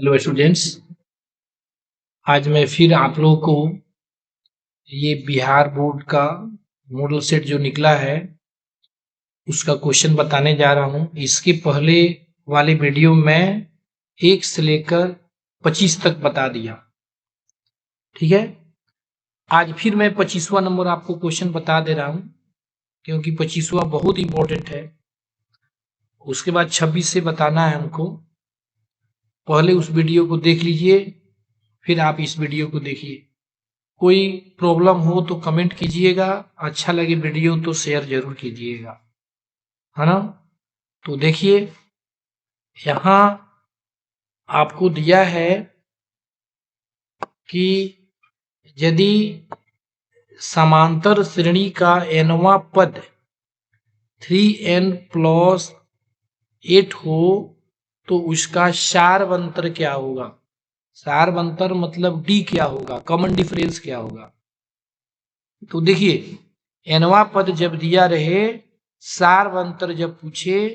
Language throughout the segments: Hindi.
हेलो स्टूडेंट्स, आज मैं फिर आप लोगों को ये बिहार बोर्ड का मॉडल सेट जो निकला है उसका क्वेश्चन बताने जा रहा हूँ। इसके पहले वाले वीडियो में 1 से लेकर 25 तक बता दिया, ठीक है। आज फिर मैं 25वां नंबर आपको क्वेश्चन बता दे रहा हूँ क्योंकि 25वां बहुत इंपॉर्टेंट है। उसके बाद 26 से बताना है हमको। पहले उस वीडियो को देख लीजिए, फिर आप इस वीडियो को देखिए। कोई प्रॉब्लम हो तो कमेंट कीजिएगा, अच्छा लगे वीडियो तो शेयर जरूर कीजिएगा, है ना। तो देखिए, यहाँ आपको दिया है कि यदि समांतर श्रेणी का nवां पद 3n+8 हो तो उसका सारवंतर क्या होगा। सारवंतर मतलब d क्या होगा, कॉमन डिफरेंस क्या होगा। तो देखिए, nवां पद जब दिया रहे, सारवंतर जब पूछे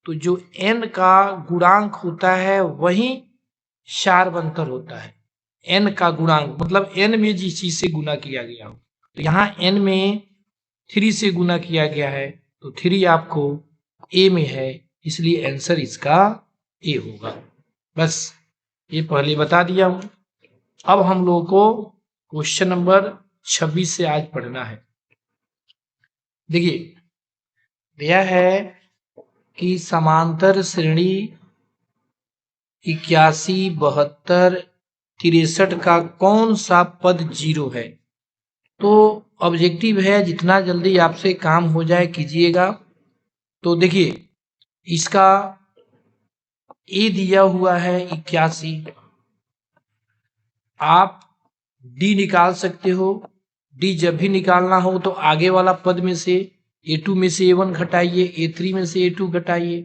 तो जो n का गुणांक होता है वही सारवंतर होता है। n का गुणांक मतलब n में जिस चीज से गुना किया गया हो, तो यहाँ n में 3 से गुना किया गया है तो 3 आपको a में है, इसलिए आंसर इसका a होगा। बस ये पहले बता दिया हूं। अब हम लोगों को क्वेश्चन नंबर 26 से आज पढ़ना है। देखिए, दिया है कि समांतर श्रेणी 81, 72, 63 का कौन सा पद 0 है। तो ऑब्जेक्टिव है जितना जल्दी आपसे काम हो जाए कीजिएगा। तो देखिए, इसका ए दिया हुआ है 81, आप डी निकाल सकते हो। डी जब भी निकालना हो तो आगे वाला पद में से a2 में से a1 घटाइए, a3 में से a2 घटाइए,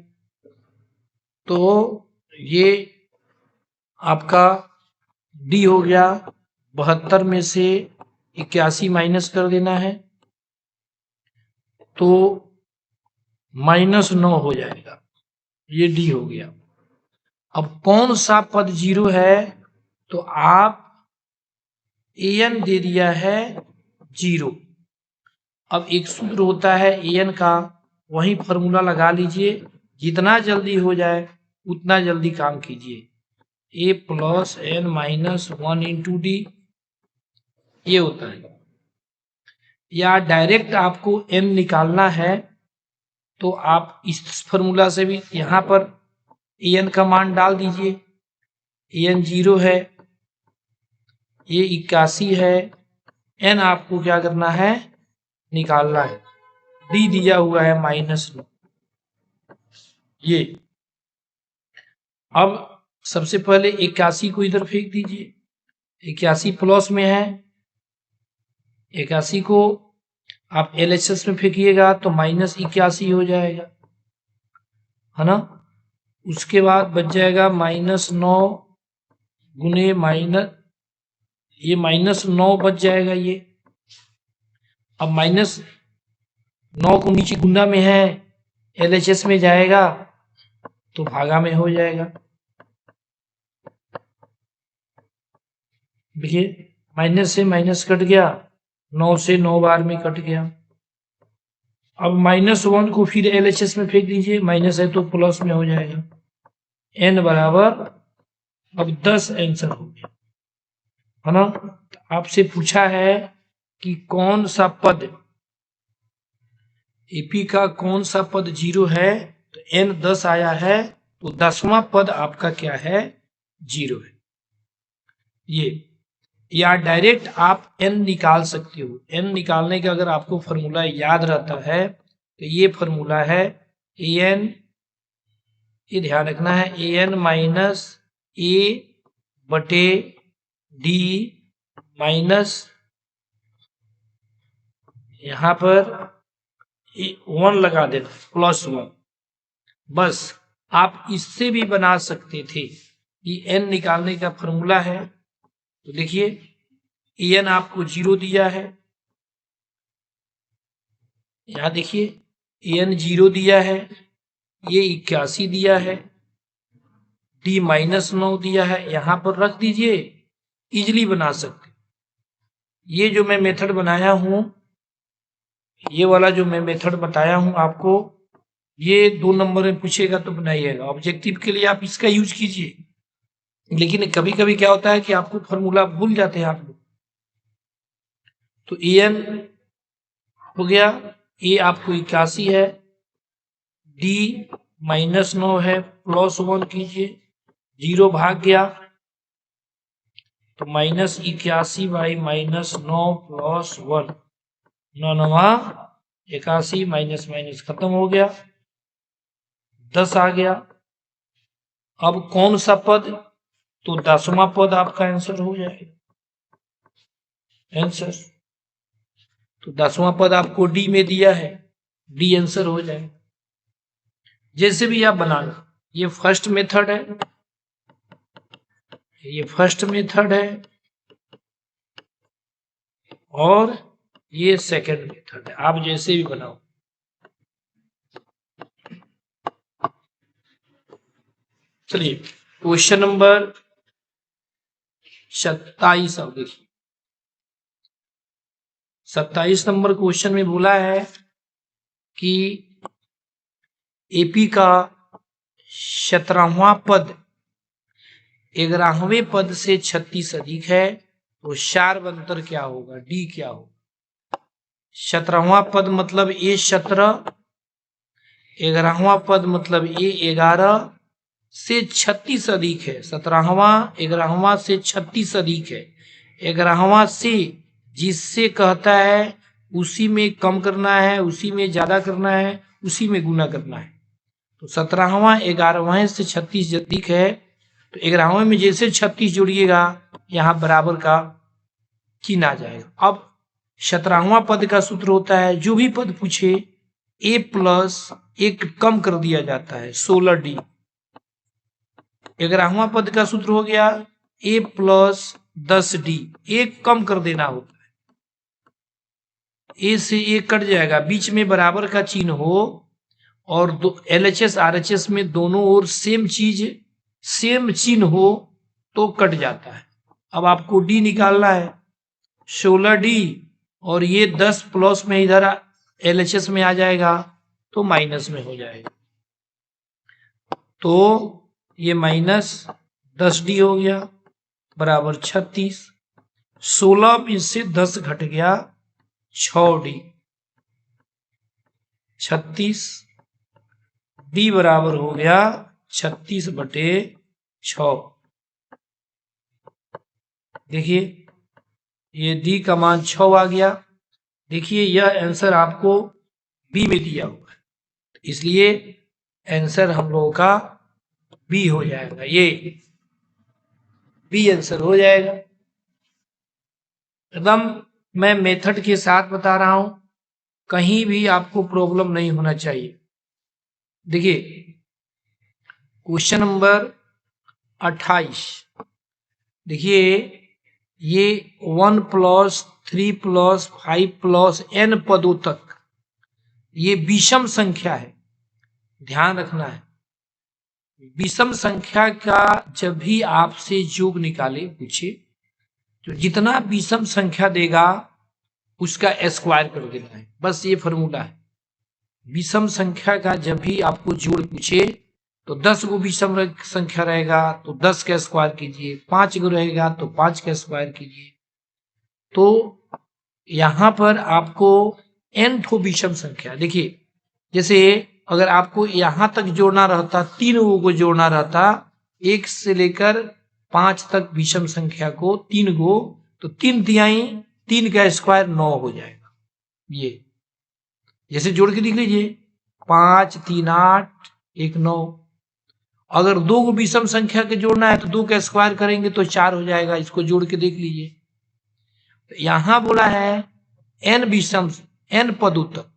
तो ये आपका डी हो गया। 72 में से 81 माइनस कर देना है तो -9 हो जाएगा, ये डी हो गया। अब कौन सा पद 0 है, तो आप an दे दिया है 0। अब एक सूत्र होता है an का, वही फॉर्मूला लगा लीजिए। जितना जल्दी हो जाए उतना जल्दी काम कीजिए। a + n - 1 × d ये होता है। या डायरेक्ट आपको n निकालना है तो आप इस फॉर्मूला से भी यहाँ पर an का मान डाल दीजिए। an 0 है, ये 81 है, n आपको क्या करना है, निकालना है। d दिया हुआ है -9। ये अब सबसे पहले 81 को इधर फेंक दीजिए, 81 प्लस में है, 81 को आप LHS में फेंकिएगा तो -81 हो जाएगा, है ना। उसके बाद बच जाएगा -9 गुने ये -9 बच जाएगा ये। अब -9 को नीचे गुना में है, LHS में जाएगा तो भागा में हो जाएगा। देखिए, माइनस से माइनस कट गया, 9 से 9 बार में कट गया। अब -1 को फिर LHS में फेंक दीजिए, माइनस है तो प्लस में हो जाएगा। n बराबर अब 10 आंसर हो गया, है ना। आपसे पूछा है कि कौन सा पद एपी का कौन सा पद 0 है, तो n 10 आया है तो 10वां पद आपका क्या है, 0 है। ये या डायरेक्ट आप n निकाल सकते हो। n निकालने का अगर आपको फॉर्मूला याद रहता है तो ये फॉर्मूला है an, ये ध्यान रखना है, an - a/d माइनस यहाँ पर 1 लगा देना, +1। बस आप इससे भी बना सकते थे कि n निकालने का फॉर्मूला है। तो देखिए, an आपको 0 दिया है, यहाँ देखिए an 0 दिया है, ये 81 दिया है, d -9 दिया है, यहां पर रख दीजिए, इजिली बना सकते। ये जो मैं मेथड बनाया हूं, ये वाला जो मैं मेथड बताया हूं आपको, ये 2 नंबर में पूछेगा तो बनाइएगा। ऑब्जेक्टिव के लिए आप इसका यूज कीजिए, लेकिन कभी कभी क्या होता है कि आपको फॉर्मूला भूल जाते हैं आप लोग। तो an हो गया, ये आपको 81 है, d -9 है, +1 कीजिए, 0 भाग गया तो -81 बाई -9 +1, 9 9 81, माइनस माइनस खत्म हो गया, 10 आ गया। अब कौन सा पद, तो 10वां पद आपका आंसर हो जाएगा। आंसर तो 10वां पद आपको डी में दिया है, डी आंसर हो जाएगा। जैसे भी आप बनाना, ये फर्स्ट मेथड है, ये फर्स्ट मेथड है, और ये सेकंड मेथड है। आप जैसे भी बनाओ। चलिए क्वेश्चन नंबर 27 अब देखिए, 27 नंबर क्वेश्चन में बोला है कि एपी का 17वां पद 11वें पद से 36 अधिक है, तो शार्वंतर क्या होगा, डी क्या होगा। 17वां पद मतलब ए 17, 11वां पद मतलब ए 11 से 36 अधिक है। 17वां 11वां से 36 अधिक है, 11वां से जिससे कहता है उसी में कम करना है, उसी में ज्यादा करना है, उसी में गुना करना है। तो 17वां 11वें से 36 अधिक है, तो 11वें में जैसे 36 जोड़िएगा यहां बराबर का चिन्ह आ जाएगा। अब 17वां पद का सूत्र होता है, जो भी पद पूछे a प्लस 1 कम कर दिया जाता है, 16d। 11वां पद का सूत्र हो गया a प्लस 10d, 1 कम कर देना होता है, a से 1 कट जाएगा, बीच में बराबर का चिन्ह हो, और LHS RHS में दोनों ओर सेम चीज सेम चिन्ह हो तो कट जाता है। अब आपको d निकालना है, 16d, और ये 10 प्लस में इधर LHS में आ जाएगा तो माइनस में हो जाएगा, तो ये -10d हो गया बराबर 36। 16 में से 10 घट गया 6d, 36 d बराबर हो गया 36/6। देखिए ये d का मान 6 आ गया। देखिए यह आंसर आपको बी में दिया हुआ है, इसलिए आंसर हम लोगों का बी हो जाएगा, ये बी आंसर हो जाएगा। एकदम मैं मेथड के साथ बता रहा हूं, कहीं भी आपको प्रॉब्लम नहीं होना चाहिए। देखिए क्वेश्चन नंबर 28, देखिए ये 1 + 3 + 5 + n पदों तक ये विषम संख्या है, ध्यान रखना है। विषम संख्या का जब भी आपसे योग निकाले पूछे, तो जितना विषम संख्या देगा उसका स्क्वायर कर देना है, बस ये फॉर्मूला है। विषम संख्या का जब भी आपको जोड़ पूछे तो 10 गो विषम संख्या रहेगा तो 10 का स्क्वायर कीजिए, 5 गो रहेगा तो 5 का स्क्वायर कीजिए। तो यहां पर आपको n ठो विषम संख्या, देखिए जैसे अगर आपको यहां तक जोड़ना रहता, 3 गो जोड़ना रहता, 1 से लेकर 5 तक विषम संख्या को 3 गो, तो 3 तिहाई 3 का स्क्वायर 9 हो जाएगा। ये जैसे जोड़ के देख लीजिए, 5 3 8 1 9। अगर 2 गो विषम संख्या के जोड़ना है तो 2 का स्क्वायर करेंगे तो 4 हो जाएगा, इसको जोड़ के देख लीजिए। तो यहां बोला है n विषम, n पदों तक,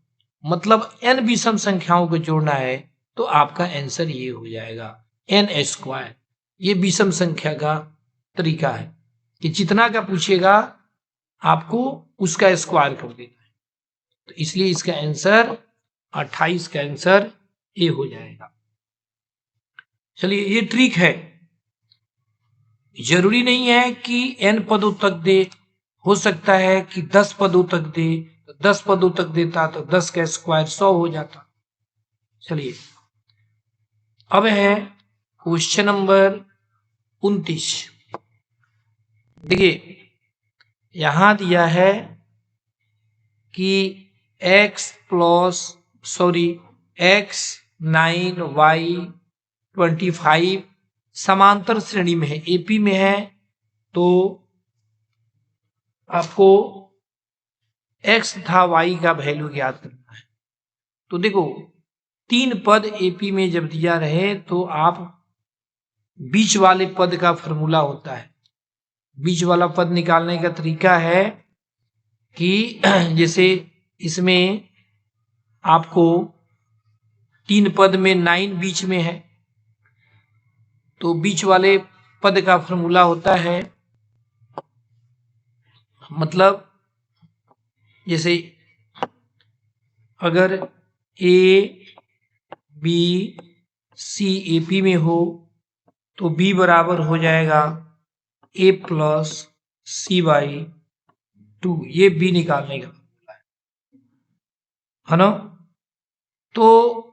मतलब n विषम संख्याओं को जोड़ना है, तो आपका आंसर ये हो जाएगा n²। ये विषम संख्या का तरीका है कि जितना का पूछेगा आपको उसका स्क्वायर कर देना है, तो इसलिए इसका आंसर 28 का आंसर ए हो जाएगा। चलिए ये ट्रिक है, जरूरी नहीं है कि n पदों तक दे, हो सकता है कि 10 पदों तक दे, तो 10 पदों तक देता तो 10 का स्क्वायर 100 हो जाता। चलिए अब है क्वेश्चन नंबर 29। देखिए यहां दिया है कि x 9 y 25 समांतर श्रेणी में है, एपी में है, तो आपको x तथा y का वैल्यू ज्ञात करना है। तो देखो 3 पद एपी में जब दिया रहे तो आप बीच वाले पद का फॉर्मूला होता है। बीच वाला पद निकालने का तरीका है कि जैसे इसमें आपको 3 पद में 9 बीच में है, तो बीच वाले पद का फॉर्मूला होता है, मतलब जैसे अगर ए बी सी एपी में हो तो बी बराबर हो जाएगा ए प्लस सी बाई 2, ये बी निकालने का फॉर्मूला है ना। तो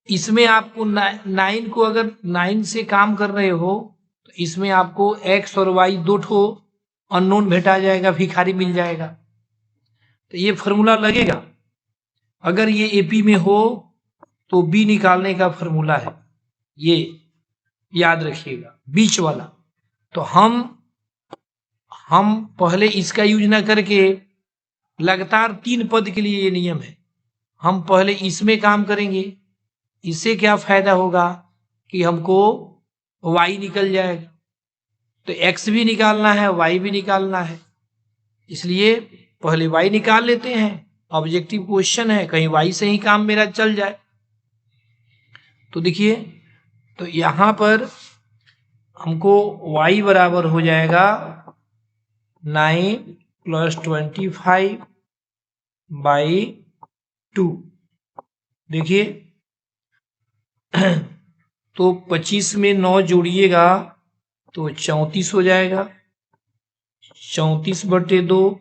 इसमें आपको 9 को अगर 9 से काम कर रहे हो तो इसमें आपको x और y दो ठो अननोन भेटा जाएगा, भिखारी मिल जाएगा, तो ये फॉर्मूला लगेगा। अगर ये एपी में हो तो बी निकालने का फॉर्मूला है, ये याद रखिएगा बीच वाला। तो हम पहले इसका यूज ना करके लगातार 3 पद के लिए ये नियम है, हम पहले इसमें काम करेंगे। इससे क्या फायदा होगा कि हमको y निकल जाएगा, तो x भी निकालना है y भी निकालना है, इसलिए पहले y निकाल लेते हैं। ऑब्जेक्टिव क्वेश्चन है, कहीं y से ही काम मेरा चल जाए। तो देखिए, तो यहां पर हमको y बराबर हो जाएगा 9 + 25 बाई 2। देखिए तो 25 में 9 जोड़िएगा तो 34 हो जाएगा, 34/2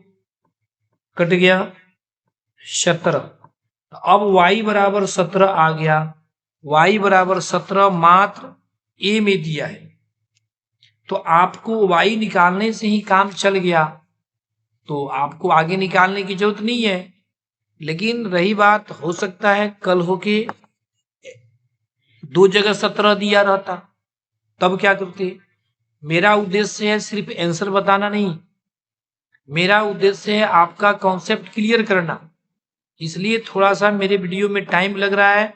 कट गया 17। अब y बराबर 17 आ गया, y बराबर 17 मात्र a में दिया है, तो आपको y निकालने से ही काम चल गया, तो आपको आगे निकालने की जरूरत नहीं है। लेकिन रही बात, हो सकता है कल होके 2 जगह 17 दिया रहता, तब क्या करते। मेरा उद्देश्य है सिर्फ आंसर बताना नहीं, मेरा उद्देश्य है आपका कॉन्सेप्ट क्लियर करना, इसलिए थोड़ा सा मेरे वीडियो में टाइम लग रहा है।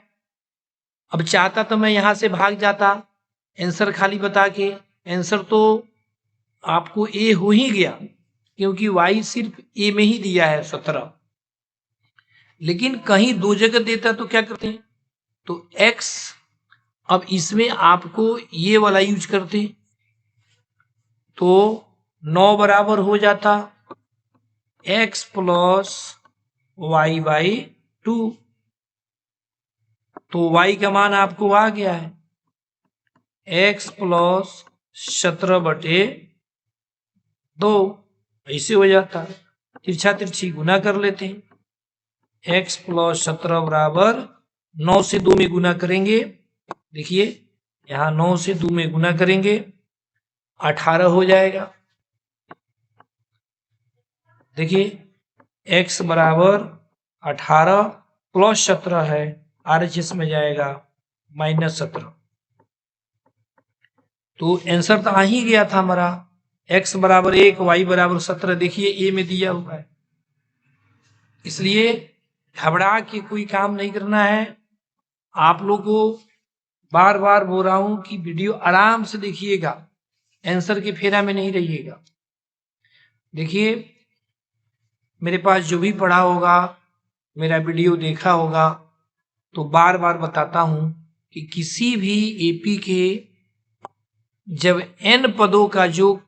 अब चाहता तो मैं यहां से भाग जाता आंसर खाली बता के, आंसर तो आपको ए हो ही गया क्योंकि y सिर्फ ए में ही दिया है 17। लेकिन कहीं 2 जगह देता तो क्या करते हैं, तो x, अब इसमें आपको ये वाला यूज करते तो 9 बराबर हो जाता x + y/2, तो y का मान आपको आ गया है x + 17/2, ऐसे हो जाता। तिरछा तिरछी गुना कर लेते हैं, x + 17 बराबर 9 से 2 में गुना करेंगे, देखिए यहां 9 से 2 में गुना करेंगे 18 हो जाएगा। देखिए x बराबर 18 + 17 है, RHS में जाएगा -17, तो आंसर तो आ ही गया था हमारा, x बराबर 1 y बराबर 17, देखिए ए में दिया हुआ है। इसलिए घबरा के कोई काम नहीं करना है। आप लोग को बार बार बोल रहा हूं कि वीडियो आराम से देखिएगा, आंसर के फेरा में नहीं रहिएगा। देखिए मेरे पास जो भी पढ़ा होगा, मेरा वीडियो देखा होगा, तो बार बार बताता हूं कि किसी भी एपी के जब n पदों का योग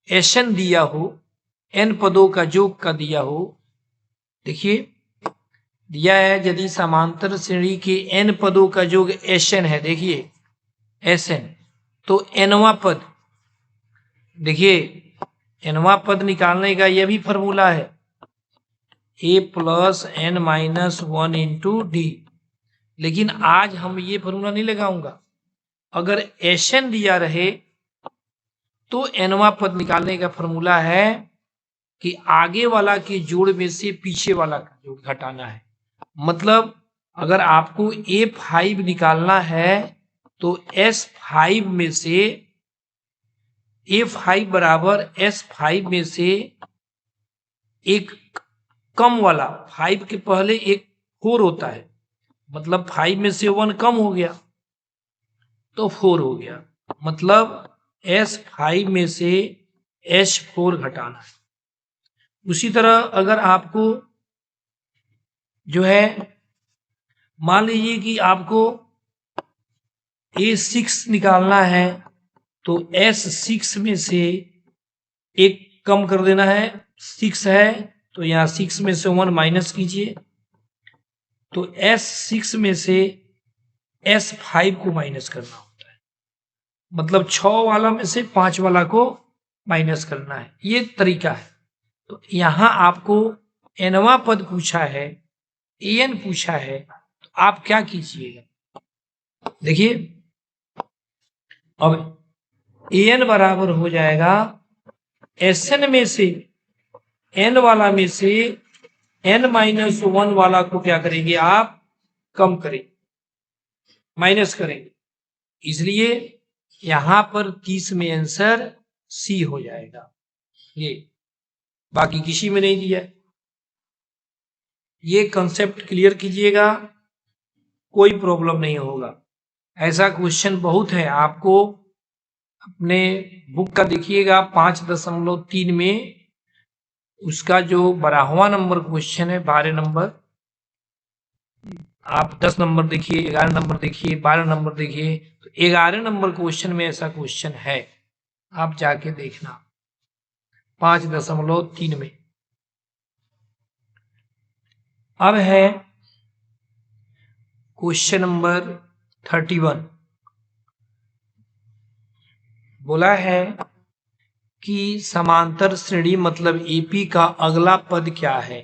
Sn दिया हो, n पदों का योग का दिया हो, देखिए दिया है यदि समांतर श्रेणी के n पदों का योग Sn है, देखिए Sn, तो nवां पद देखिए एनवा पद निकालने का यह भी फॉर्मूला है, a plus N minus 1 into D. लेकिन आज हम ये फॉर्मूला नहीं लगाऊंगा। अगर एन दिया रहे तो एनवा पद निकालने का फॉर्मूला है कि आगे वाला के जोड़ में से पीछे वाला का जोड़ घटाना है। मतलब अगर आपको A5 निकालना है तो S5 में से A5 बराबर S5 में से एक कम वाला, 5 के पहले एक 4 होता है, मतलब 5 में से 1 कम हो गया तो 4 हो गया, मतलब S5 में से S4 घटाना है। उसी तरह अगर आपको जो है मान लीजिए कि आपको A6 निकालना है तो S6 में से एक कम कर देना है, 6 है तो यहाँ 6 में से 1 माइनस कीजिए, तो S6 में से S5 को माइनस करना होता है, मतलब 6 वाला में से 5 वाला को माइनस करना है। ये तरीका है। तो यहां आपको एनवा पद पूछा है, एन पूछा है, तो आप क्या कीजिएगा, देखिए अब एन बराबर हो जाएगा एसएन में से एन वाला में से एन माइनस 1 वाला को क्या करेंगे आप कम करेंगे, माइनस करेंगे, इसलिए यहां पर 30 में आंसर सी हो जाएगा। ये बाकी किसी में नहीं दिया। ये कंसेप्ट क्लियर कीजिएगा, कोई प्रॉब्लम नहीं होगा। ऐसा क्वेश्चन बहुत है, आपको अपने बुक का देखिएगा 5.3 में उसका जो 12वां नंबर क्वेश्चन है, 12 नंबर, आप 10 नंबर देखिए, 11 नंबर देखिए, 12 नंबर देखिए, तो 11 नंबर क्वेश्चन में ऐसा क्वेश्चन है, आप जाके देखना 5.3 में। अब है क्वेश्चन नंबर 31। बोला है कि समांतर श्रेणी मतलब एपी का अगला पद क्या है।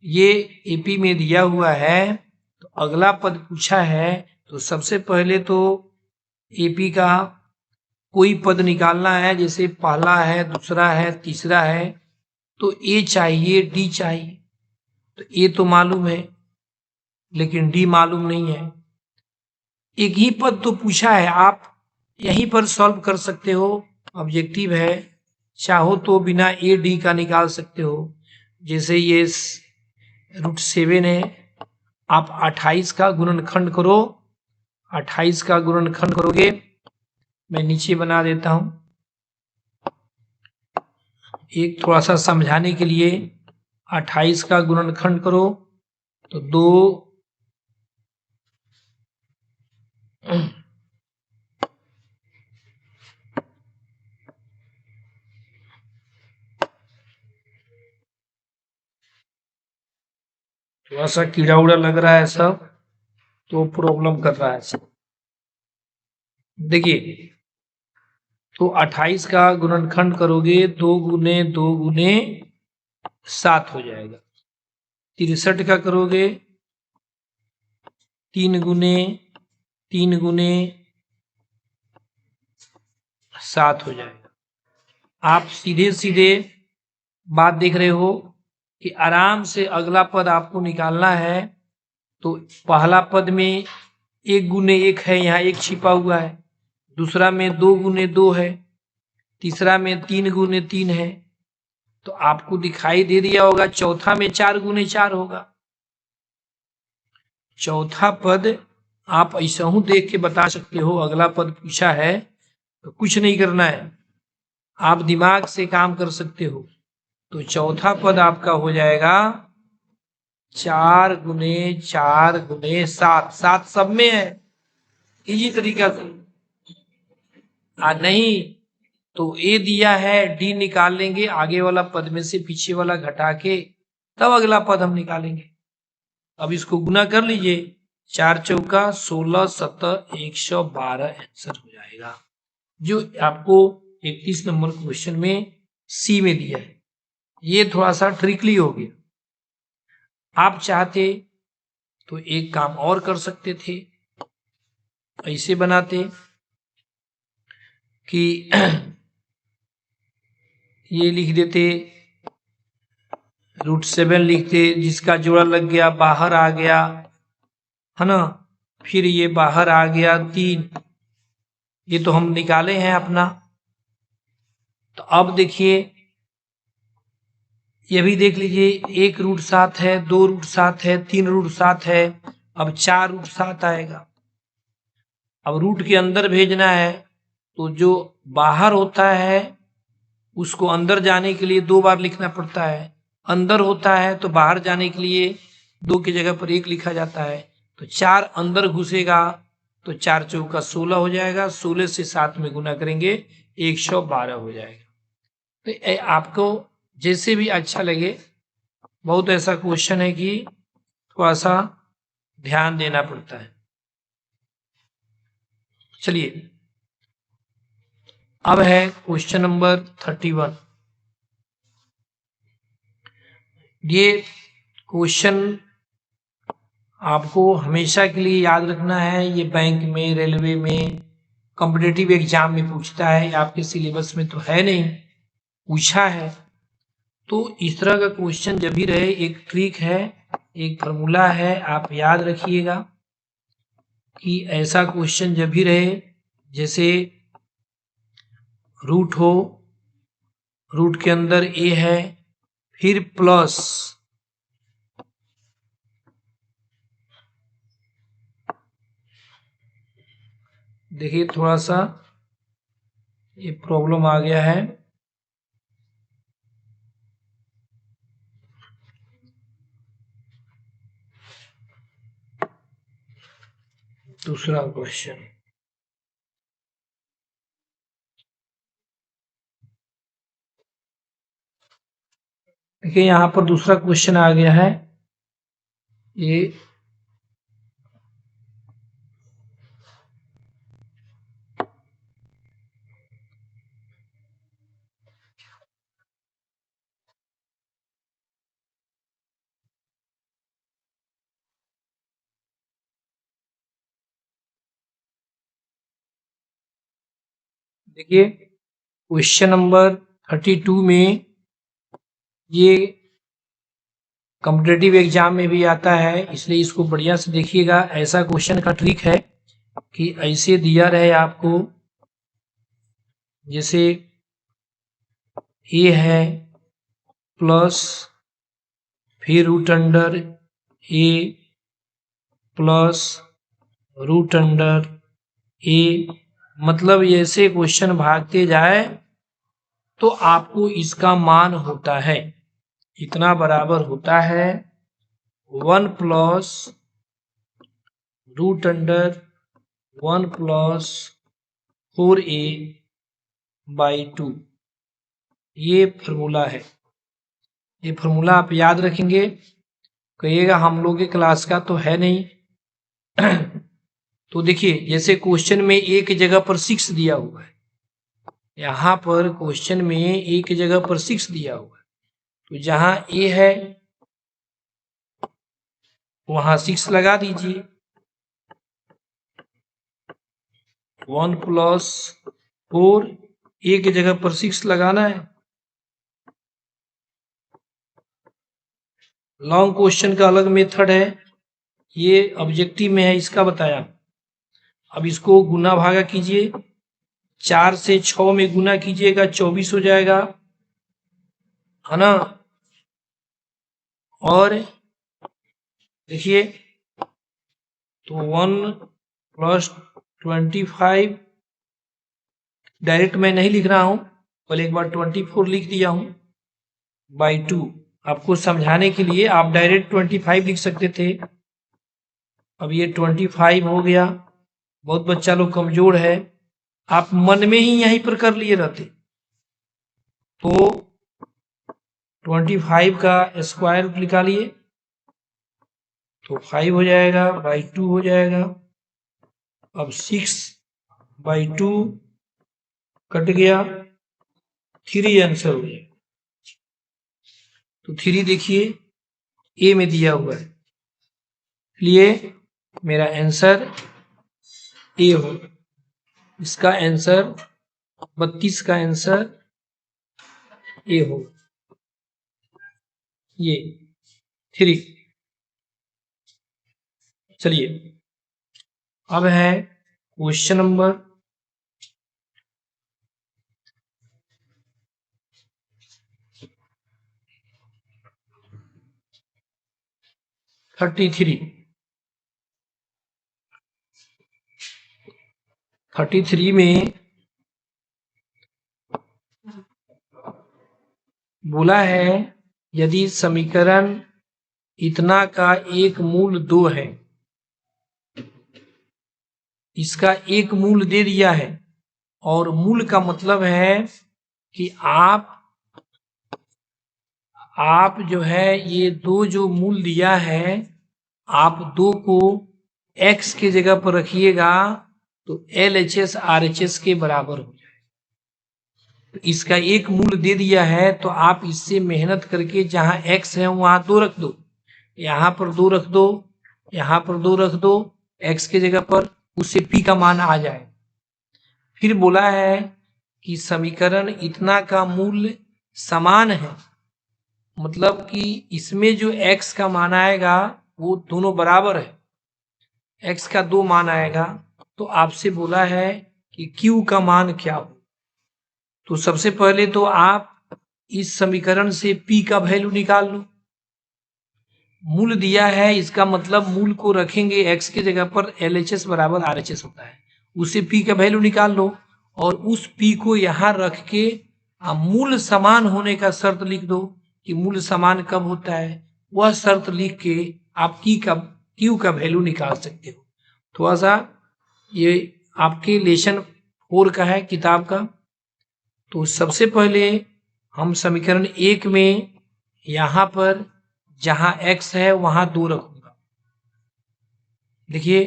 ये एपी में दिया हुआ है तो अगला पद पूछा है, तो सबसे पहले तो एपी का कोई पद निकालना है, जैसे पहला है, दूसरा है, तीसरा है, तो ए चाहिए, डी चाहिए। तो ए तो मालूम है लेकिन डी मालूम नहीं है। एक ही पद तो पूछा है, आप यहीं पर सॉल्व कर सकते हो, ऑब्जेक्टिव है, चाहो तो बिना ए डी का निकाल सकते हो। जैसे ये √7 है, आप 28 का गुणनखंड करो, 28 का गुणनखंड करोगे, मैं नीचे बना देता हूं एक थोड़ा सा समझाने के लिए। 28 का गुणनखंड करो तो 2 थोड़ा सा कीड़ा उड़ा लग रहा है सब, तो प्रॉब्लम कर रहा है सब। देखिए तो 28 का गुणनखंड करोगे 2 गुने 2 गुने 7 हो जाएगा। 63 का करोगे 3 गुने 3 गुने 7 हो जाएगा। आप सीधे सीधे बात देख रहे हो कि आराम से अगला पद आपको निकालना है, तो पहला पद में 1 गुने 1 है, यहाँ 1 छिपा हुआ है, दूसरा में 2 गुने 2 है, तीसरा में 3 गुने 3 है, तो आपको दिखाई दे दिया होगा चौथा में 4 गुने 4 होगा। चौथा पद आप ऐसा हूं देख के बता सकते हो, अगला पद पूछा है तो कुछ नहीं करना है, आप दिमाग से काम कर सकते हो। तो चौथा पद आपका हो जाएगा 4 गुने 4 गुने 7, 7 सब में है, इजी तरीका से। नहीं तो ए दिया है, डी निकाल लेंगे, आगे वाला पद में से पीछे वाला घटा के तब अगला पद हम निकालेंगे। अब इसको गुना कर लीजिए, 4 चौका 16, 17, 112 आंसर हो जाएगा। जो आपको 31 नंबर क्वेश्चन में सी में दिया है। ये थोड़ा सा ट्रिकली हो गया। आप चाहते तो एक काम और कर सकते थे, ऐसे बनाते कि ये लिख देते √7 लिखते, जिसका जोड़ा लग गया बाहर आ गया, है ना। फिर ये बाहर आ गया 3, ये तो हम निकाले हैं अपना। तो अब देखिए ये भी देख लीजिए, 1 √7 है, 2 √7 है, 3 √7 है, अब 4 √7 आएगा। अब रूट के अंदर भेजना है तो जो बाहर होता है उसको अंदर जाने के लिए 2 बार लिखना पड़ता है, अंदर होता है तो बाहर जाने के लिए 2 की जगह पर 1 लिखा जाता है। तो 4 अंदर घुसेगा तो 4 चौका 16 हो जाएगा, 16 से 7 में गुना करेंगे 112 हो जाएगा। तो आपको जैसे भी अच्छा लगे, बहुत ऐसा क्वेश्चन है कि थोड़ा सा ध्यान देना पड़ता है। चलिए अब है क्वेश्चन नंबर 31। ये क्वेश्चन आपको हमेशा के लिए याद रखना है। ये बैंक में, रेलवे में, कॉम्पिटिटिव एग्जाम में पूछता है, आपके सिलेबस में तो है नहीं, पूछा है। तो इस तरह का क्वेश्चन जब भी रहे, एक ट्रिक है, एक फॉर्मूला है, आप याद रखिएगा कि ऐसा क्वेश्चन जब भी रहे, जैसे रूट हो, रूट के अंदर ए है, फिर प्लस, देखिए थोड़ा सा ये प्रॉब्लम आ गया है। दूसरा क्वेश्चन, देखिए यहाँ पर दूसरा क्वेश्चन आ गया है। ये देखिए क्वेश्चन नंबर 32 में, ये कॉम्पिटिटिव एग्जाम में भी आता है, इसलिए इसको बढ़िया से देखिएगा। ऐसा क्वेश्चन का ट्रिक है कि ऐसे दिया रहे आपको, जैसे ए है प्लस, फिर रूट अंडर ए प्लस रूट अंडर ए, मतलब ऐसे क्वेश्चन भागते जाए तो आपको इसका मान होता है, इतना बराबर होता है 1 plus root under 1 plus 4a by 2। ये फॉर्मूला है, ये फॉर्मूला आप याद रखेंगे। कहिएगा हम लोग के क्लास का तो है नहीं। तो देखिए जैसे क्वेश्चन में ए की जगह पर 6 दिया हुआ है, यहाँ पर क्वेश्चन में ए की जगह पर 6 दिया हुआ है, तो जहां ए है वहां 6 लगा दीजिए। 1 प्लस 4, ए की जगह पर 6 लगाना है। लॉन्ग क्वेश्चन का अलग मेथड है, ये ऑब्जेक्टिव में है, इसका बताया। अब इसको गुना भागा कीजिए, 4 से 6 में गुना कीजिएगा 24 हो जाएगा, है ना। और देखिए तो 1 प्लस 25, डायरेक्ट मैं नहीं लिख रहा हूं, पहले एक बार 24 लिख दिया हूं बाई 2। आपको समझाने के लिए आप डायरेक्ट 25 लिख सकते थे, अब ये 25 हो गया। बहुत बच्चा लोग कमजोर है, आप मन में ही यहीं पर कर लिए रहते, तो 25 का स्क्वायर रूट निकालिए तो 5 हो जाएगा, बाई 2 हो जाएगा। अब 6 बाई 2 कट गया, 3 आंसर हो जाएगा। तो 3 देखिए ए में दिया हुआ है, इसलिए मेरा आंसर ए हो। इसका आंसर 32 का आंसर ए हो, ये 3। चलिए अब है क्वेश्चन नंबर 33। 33 में बोला है यदि समीकरण इतना का एक मूल 2 है, इसका एक मूल दे दिया है, और मूल का मतलब है कि आप जो है ये 2 जो मूल दिया है, आप 2 को x के जगह पर रखिएगा तो LHS RHS के बराबर हो जाए। तो इसका एक मूल दे दिया है तो आप इससे मेहनत करके जहां x है वहां 2 रख दो, यहां पर 2 रख दो, यहां पर 2 रख दो x के जगह पर, उससे p का मान आ जाए। फिर बोला है कि समीकरण इतना का मूल्य समान है, मतलब कि इसमें जो x का मान आएगा वो दोनों बराबर है, x का 2 मान आएगा। तो आपसे बोला है कि q का मान क्या हो। तो सबसे पहले तो आप इस समीकरण से p का वैल्यू निकाल लो। मूल दिया है, इसका मतलब मूल को रखेंगे x के जगह पर, LHS बराबर RHS होता है, उससे p का वैल्यू निकाल लो, और उस p को यहां रख के मूल समान होने का शर्त लिख दो कि मूल समान कब होता है, वह शर्त लिख के आप q का वैल्यू निकाल सकते हो। थोड़ा सा ये आपके लेसन 4 का है किताब का। तो सबसे पहले हम समीकरण 1 में यहां पर जहां x है वहां 2 रखूंगा। देखिए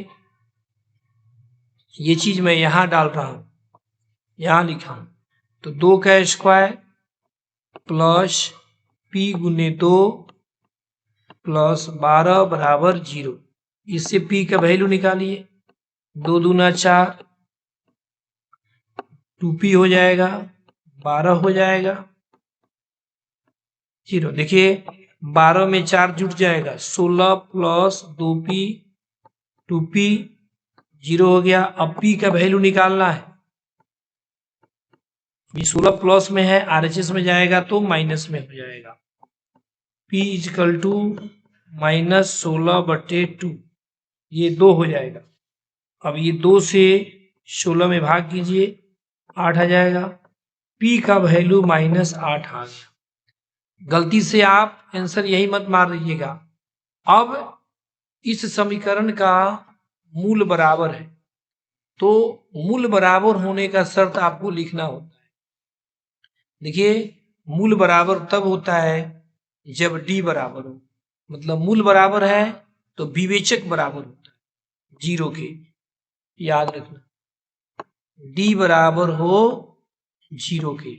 ये चीज मैं यहां डाल रहा हूं, यहां लिखा हूं, तो 2 का स्क्वायर प्लस p गुने 2 प्लस 12 बराबर 0। इससे p का वैल्यू निकालिए, 2 दूना 4, 2p हो जाएगा, 12 हो जाएगा, 0। देखिए 12 में 4 जुट जाएगा, 16 प्लस 2p, 2p 0 हो गया। अब p का वैल्यू निकालना है, ये 16 प्लस में है, RHS में जाएगा तो माइनस में हो जाएगा। p इजकल टू -16/2, ये 2 हो जाएगा। अब ये 2 से 16 में भाग कीजिए, 8 आ जाएगा। p का वैल्यू -8 आ गया। गलती से आप आंसर यही मत मार लीजिएगा। अब इस समीकरण का मूल बराबर है, तो मूल बराबर होने का शर्त आपको लिखना होता है। देखिए मूल बराबर तब होता है जब d बराबर हो, मतलब मूल बराबर है तो विवेचक बराबर होता है 0 के, याद रखना, d बराबर हो 0 के।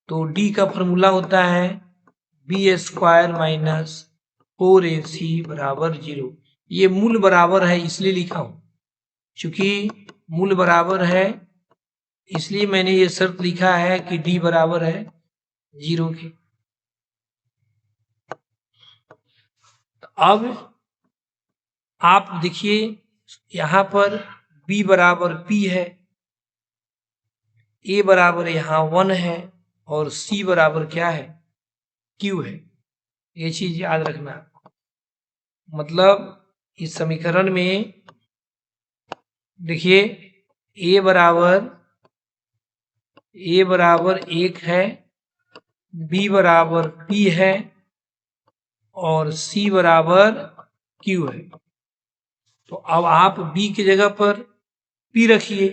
तो d का फॉर्मूला होता है b² - 4ac बराबर 0। ये मूल बराबर है इसलिए लिखा हूं, चूंकि मूल बराबर है इसलिए मैंने ये शर्त लिखा है कि d बराबर है 0 के। अब आप देखिए यहां पर b बराबर p है, a बराबर यहां 1 है, और c बराबर क्या है, q है। ये चीज याद रखना, मतलब इस समीकरण में देखिए a बराबर 1 है, b बराबर p है, और c बराबर q है। तो अब आप b की जगह पर p रखिए,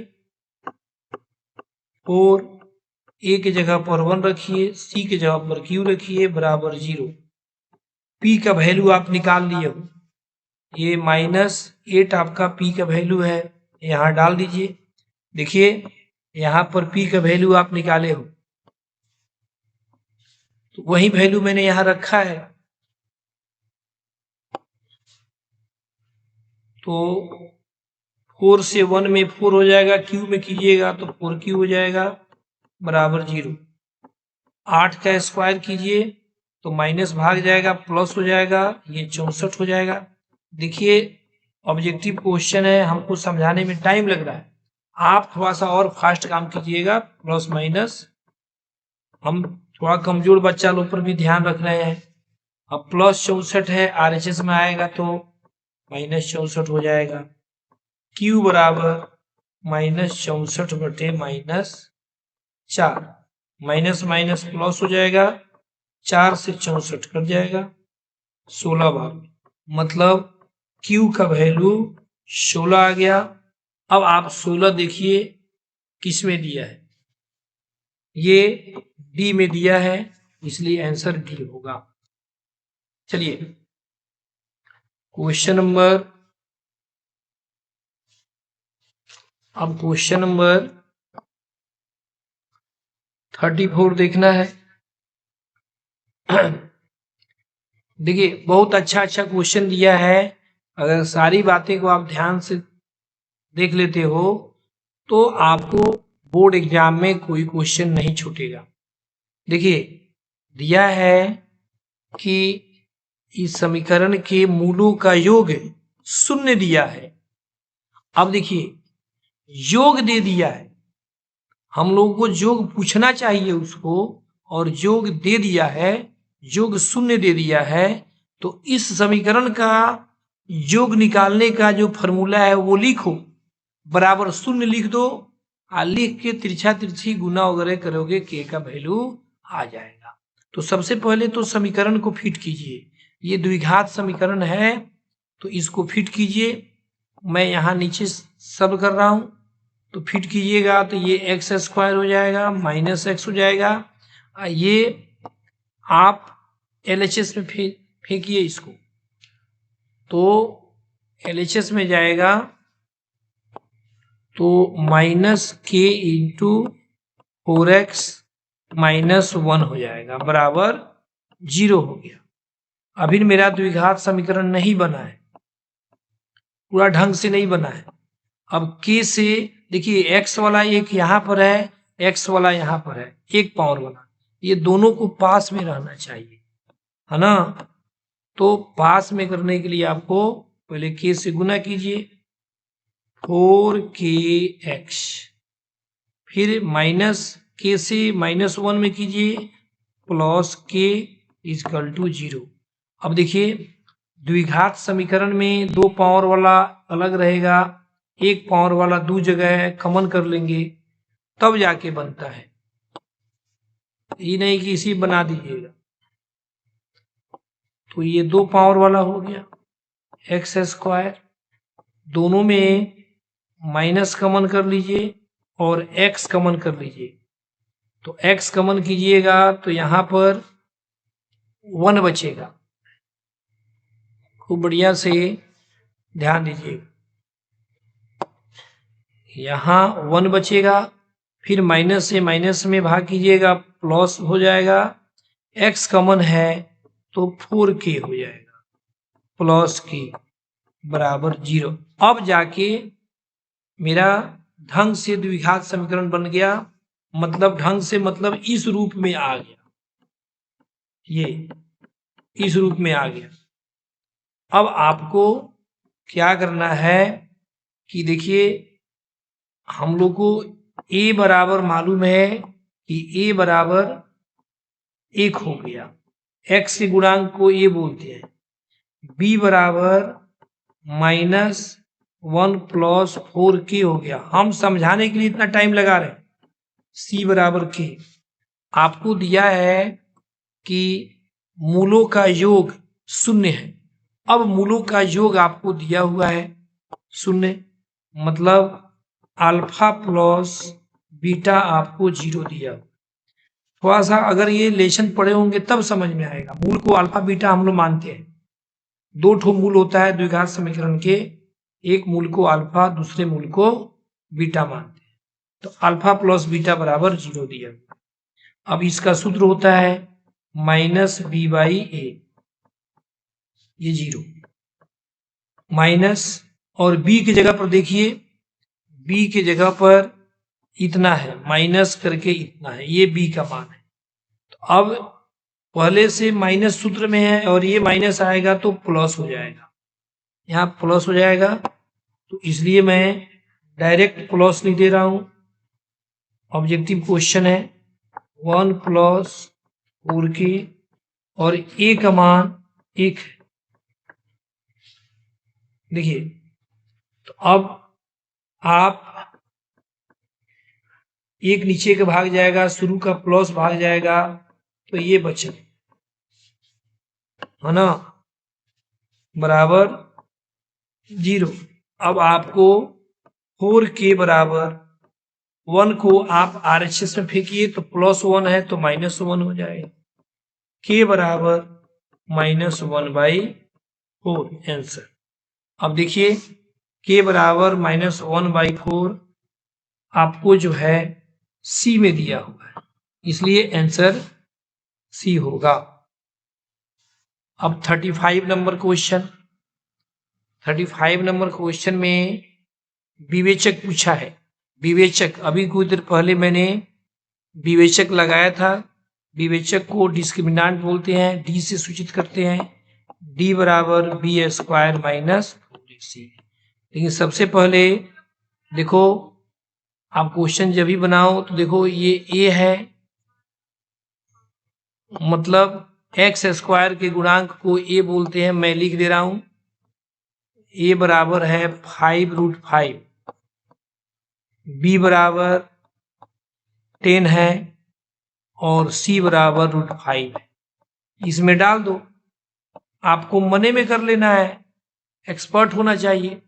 4, a की जगह पर 1 रखिए, c की जगह पर q रखिए, बराबर 0। p का वैल्यू आप निकाल लिए हो, ये -8 आपका p का वैल्यू है, यहां डाल दीजिए। देखिए यहां पर p का वैल्यू आप निकाले हो, तो वही वैल्यू मैंने यहां रखा है। तो 4 से 1 में 4 हो जाएगा, क्यू में कीजिएगा तो 4 क्यू हो जाएगा बराबर 0। 8 का स्क्वायर कीजिए तो माइनस भाग जाएगा, प्लस हो जाएगा, ये 64 हो जाएगा। देखिए ऑब्जेक्टिव क्वेश्चन है, हमको समझाने में टाइम लग रहा है, आप थोड़ा सा और फास्ट काम कीजिएगा। प्लस माइनस हम थोड़ा कमजोर बच्चा लोग पर भी ध्यान रख रहे हैं। अब प्लस 64 है, आरएचएस में आएगा तो माइनस 64 हो जाएगा। क्यू बराबर माइनस 64 बटे माइनस 4, माइनस माइनस प्लस हो जाएगा, 4 से 64 कट जाएगा, 16 बार, मतलब Q का वैल्यू 16 आ गया। अब आप 16 देखिए किस में दिया है, ये डी में दिया है, इसलिए आंसर डी होगा। चलिए क्वेश्चन नंबर, अब क्वेश्चन नंबर 34 देखना है। देखिए बहुत अच्छा अच्छा क्वेश्चन दिया है, अगर सारी बातें को आप ध्यान से देख लेते हो तो आपको बोर्ड एग्जाम में कोई क्वेश्चन नहीं छूटेगा। देखिए दिया है कि इस समीकरण के मूलों का योग शून्य दिया है। अब देखिए योग दे दिया है, हम लोगों को योग पूछना चाहिए उसको, और योग दे दिया है, योग शून्य दे दिया है। तो इस समीकरण का योग निकालने का जो फॉर्मूला है वो लिखो, बराबर शून्य लिख दो, और लिख के तिरछा तिरछी गुना वगैरह करोगे के का वैल्यू आ जाएगा। तो सबसे पहले तो समीकरण को फिट कीजिए, ये द्विघात समीकरण है तो इसको फिट कीजिए। मैं यहाँ नीचे सब कर रहा हूं, तो फिट कीजिएगा तो ये एक्स स्क्वायर हो जाएगा, माइनस एक्स हो जाएगा, ये आप एलएचएस में फेंकिए इसको, तो एलएचएस में जाएगा तो माइनस के इंटू 4x माइनस 1 हो जाएगा बराबर 0 हो गया। अभी मेरा द्विघात समीकरण नहीं बना है, पूरा ढंग से नहीं बना है। अब k से देखिए x वाला एक यहाँ पर है, x वाला यहाँ पर है, एक पावर वाला, ये दोनों को पास में रहना चाहिए, है ना। तो पास में करने के लिए आपको पहले k से गुना कीजिए, 4kx, फिर माइनस k से माइनस 1 में कीजिए, प्लस k इजकल टू 0। अब देखिए द्विघात समीकरण में दो पावर वाला अलग रहेगा, एक पावर वाला दो जगह है, कॉमन कर लेंगे तब जाके बनता है, ये नहीं कि इसी बना दीजिएगा। तो ये दो पावर वाला हो गया एक्स स्क्वायर, दोनों में माइनस कॉमन कर लीजिए और एक्स कॉमन कर लीजिए, तो एक्स कॉमन कीजिएगा तो यहां पर 1 बचेगा। खूब बढ़िया से ध्यान दीजिए, यहाँ 1 बचेगा, फिर माइनस से माइनस में भाग कीजिएगा, प्लस हो जाएगा, x कॉमन है तो 4k हो जाएगा, प्लस k बराबर 0। अब जाके मेरा ढंग से द्विघात समीकरण बन गया, मतलब ढंग से मतलब इस रूप में आ गया, ये इस रूप में आ गया। अब आपको क्या करना है कि देखिए हम लोग को a बराबर मालूम है कि a बराबर 1 हो गया, x के गुणांक को a बोलते हैं, b बराबर माइनस 1 प्लस 4k हो गया। हम समझाने के लिए इतना टाइम लगा रहे हैं। c बराबर k, आपको दिया है कि मूलों का योग शून्य है। अब मूलों का योग आपको दिया हुआ है शून्य, मतलब अल्फा प्लस बीटा आपको 0 दिया। थोड़ा सा अगर ये लेसन पढ़े होंगे तब समझ में आएगा। मूल को अल्फा बीटा हम लोग मानते हैं, दो ठो मूल होता है द्विघात समीकरण के, एक मूल को अल्फा दूसरे मूल को बीटा मानते हैं, तो अल्फा प्लस बीटा बराबर 0 दिया। अब इसका सूत्र होता है माइनस बी बाई ए, ये 0 माइनस, और बी की जगह पर देखिए, बी की जगह पर इतना है, माइनस करके इतना है, ये बी का मान है। तो अब पहले से माइनस सूत्र में है और ये माइनस आएगा तो प्लस हो जाएगा, यहाँ प्लस हो जाएगा, तो इसलिए मैं डायरेक्ट प्लस लिख दे रहा हूं। ऑब्जेक्टिव क्वेश्चन है 1 प्लस 4k और ए का मान 1। देखिए, तो अब आप एक नीचे का भाग जाएगा, शुरू का प्लस भाग जाएगा, तो ये बचे, है ना, बराबर 0। अब आपको 4k बराबर 1 को आप RHS में फेंकिए तो +1 है तो -1 हो जाएगा, k बराबर -1/4 आंसर। अब देखिए k बराबर -1/4 आपको जो है C में दिया हुआ है, इसलिए आंसर C होगा। अब 35 नंबर क्वेश्चन, 35 नंबर क्वेश्चन में विवेचक पूछा है। विवेचक, अभी कुछ देर पहले मैंने विवेचक लगाया था। विवेचक को डिस्क्रिमिनेंट बोलते हैं, डी से सूचित करते हैं, डी बराबर बी स्क्वायर माइनस 4ac। लेकिन सबसे पहले देखो, आप क्वेश्चन जब भी बनाओ तो देखो ये ए है, मतलब एक्स स्क्वायर के गुणांक को ए बोलते हैं, मैं लिख दे रहा हूं, ए बराबर है 5√5, बी बराबर 10 है और सी बराबर √5 है। इसमें डाल दो, आपको मने में कर लेना है, एक्सपर्ट होना चाहिए।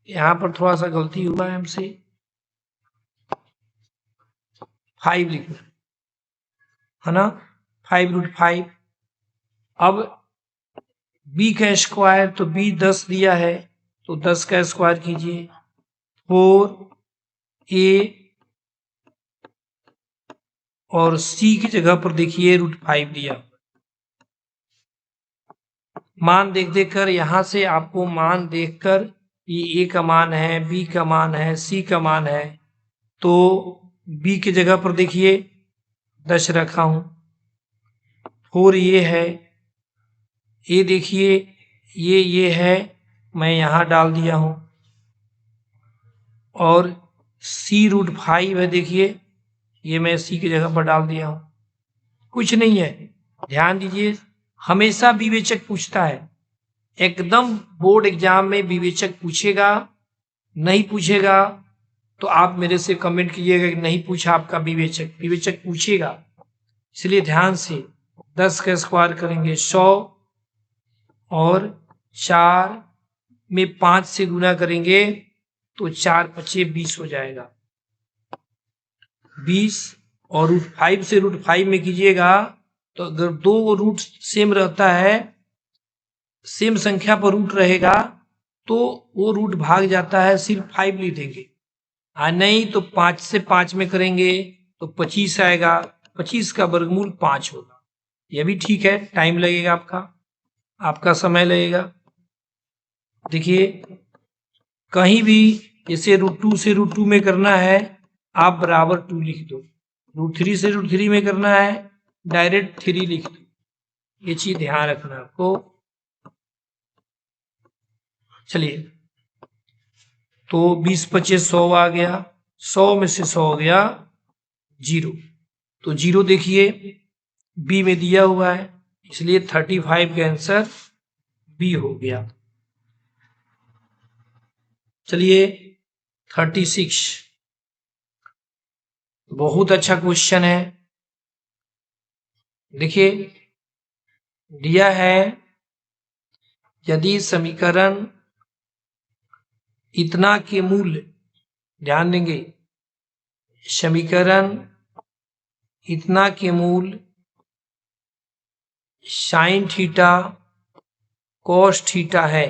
यहां पर थोड़ा सा गलती हुआ है हमसे, 5 लिखना है ना, 5√5। अब b का स्क्वायर, तो b 10 दिया है तो 10 का स्क्वायर कीजिए, 4a और c की जगह पर देखिए √5 दिया। मान देख देख कर, यहां से आपको मान देखकर ये a का मान है, b का मान है, c का मान है, तो b की जगह पर देखिए 10 रखा हूं, 4 ये है, ये देखिए ये है, मैं यहां डाल दिया हूं, और c√5 है, देखिए ये मैं c की जगह पर डाल दिया हूं। कुछ नहीं है, ध्यान दीजिए, हमेशा विवेचक पूछता है, एकदम बोर्ड एग्जाम में विवेचक पूछेगा, नहीं पूछेगा तो आप मेरे से कमेंट कीजिएगा कि नहीं पूछा आपका विवेचक, विवेचक पूछेगा। इसलिए ध्यान से 10 का स्क्वायर करेंगे 100 और 4 में 5 से गुना करेंगे तो 4 × 5 = 20 हो जाएगा, 20, और √5 से √5 में कीजिएगा तो अगर दो रूट सेम रहता है, सेम संख्या पर रूट रहेगा तो वो रूट भाग जाता है, सिर्फ 5 लिख देंगे, नहीं तो 5 से 5 में करेंगे तो 25 आएगा, 25 का वर्गमूल 5 होगा। यह भी ठीक है, टाइम लगेगा, आपका समय लगेगा। देखिए कहीं भी जैसे √2 से √2 में करना है, आप बराबर 2 लिख दो, √3 से √3 में करना है, डायरेक्ट 3 लिख दो, ये चीज ध्यान रखना आपको। चलिए, तो 20 × 25 = 100 आ गया, 100 में से 100 गया 0, तो 0 देखिए बी में दिया हुआ है, इसलिए 35 का आंसर बी हो गया। चलिए 36, बहुत अच्छा क्वेश्चन है। देखिए दिया है, यदि समीकरण इतना के मूल्य, ध्यान देंगे, समीकरण इतना के मूल sin थीटा cos थीटा है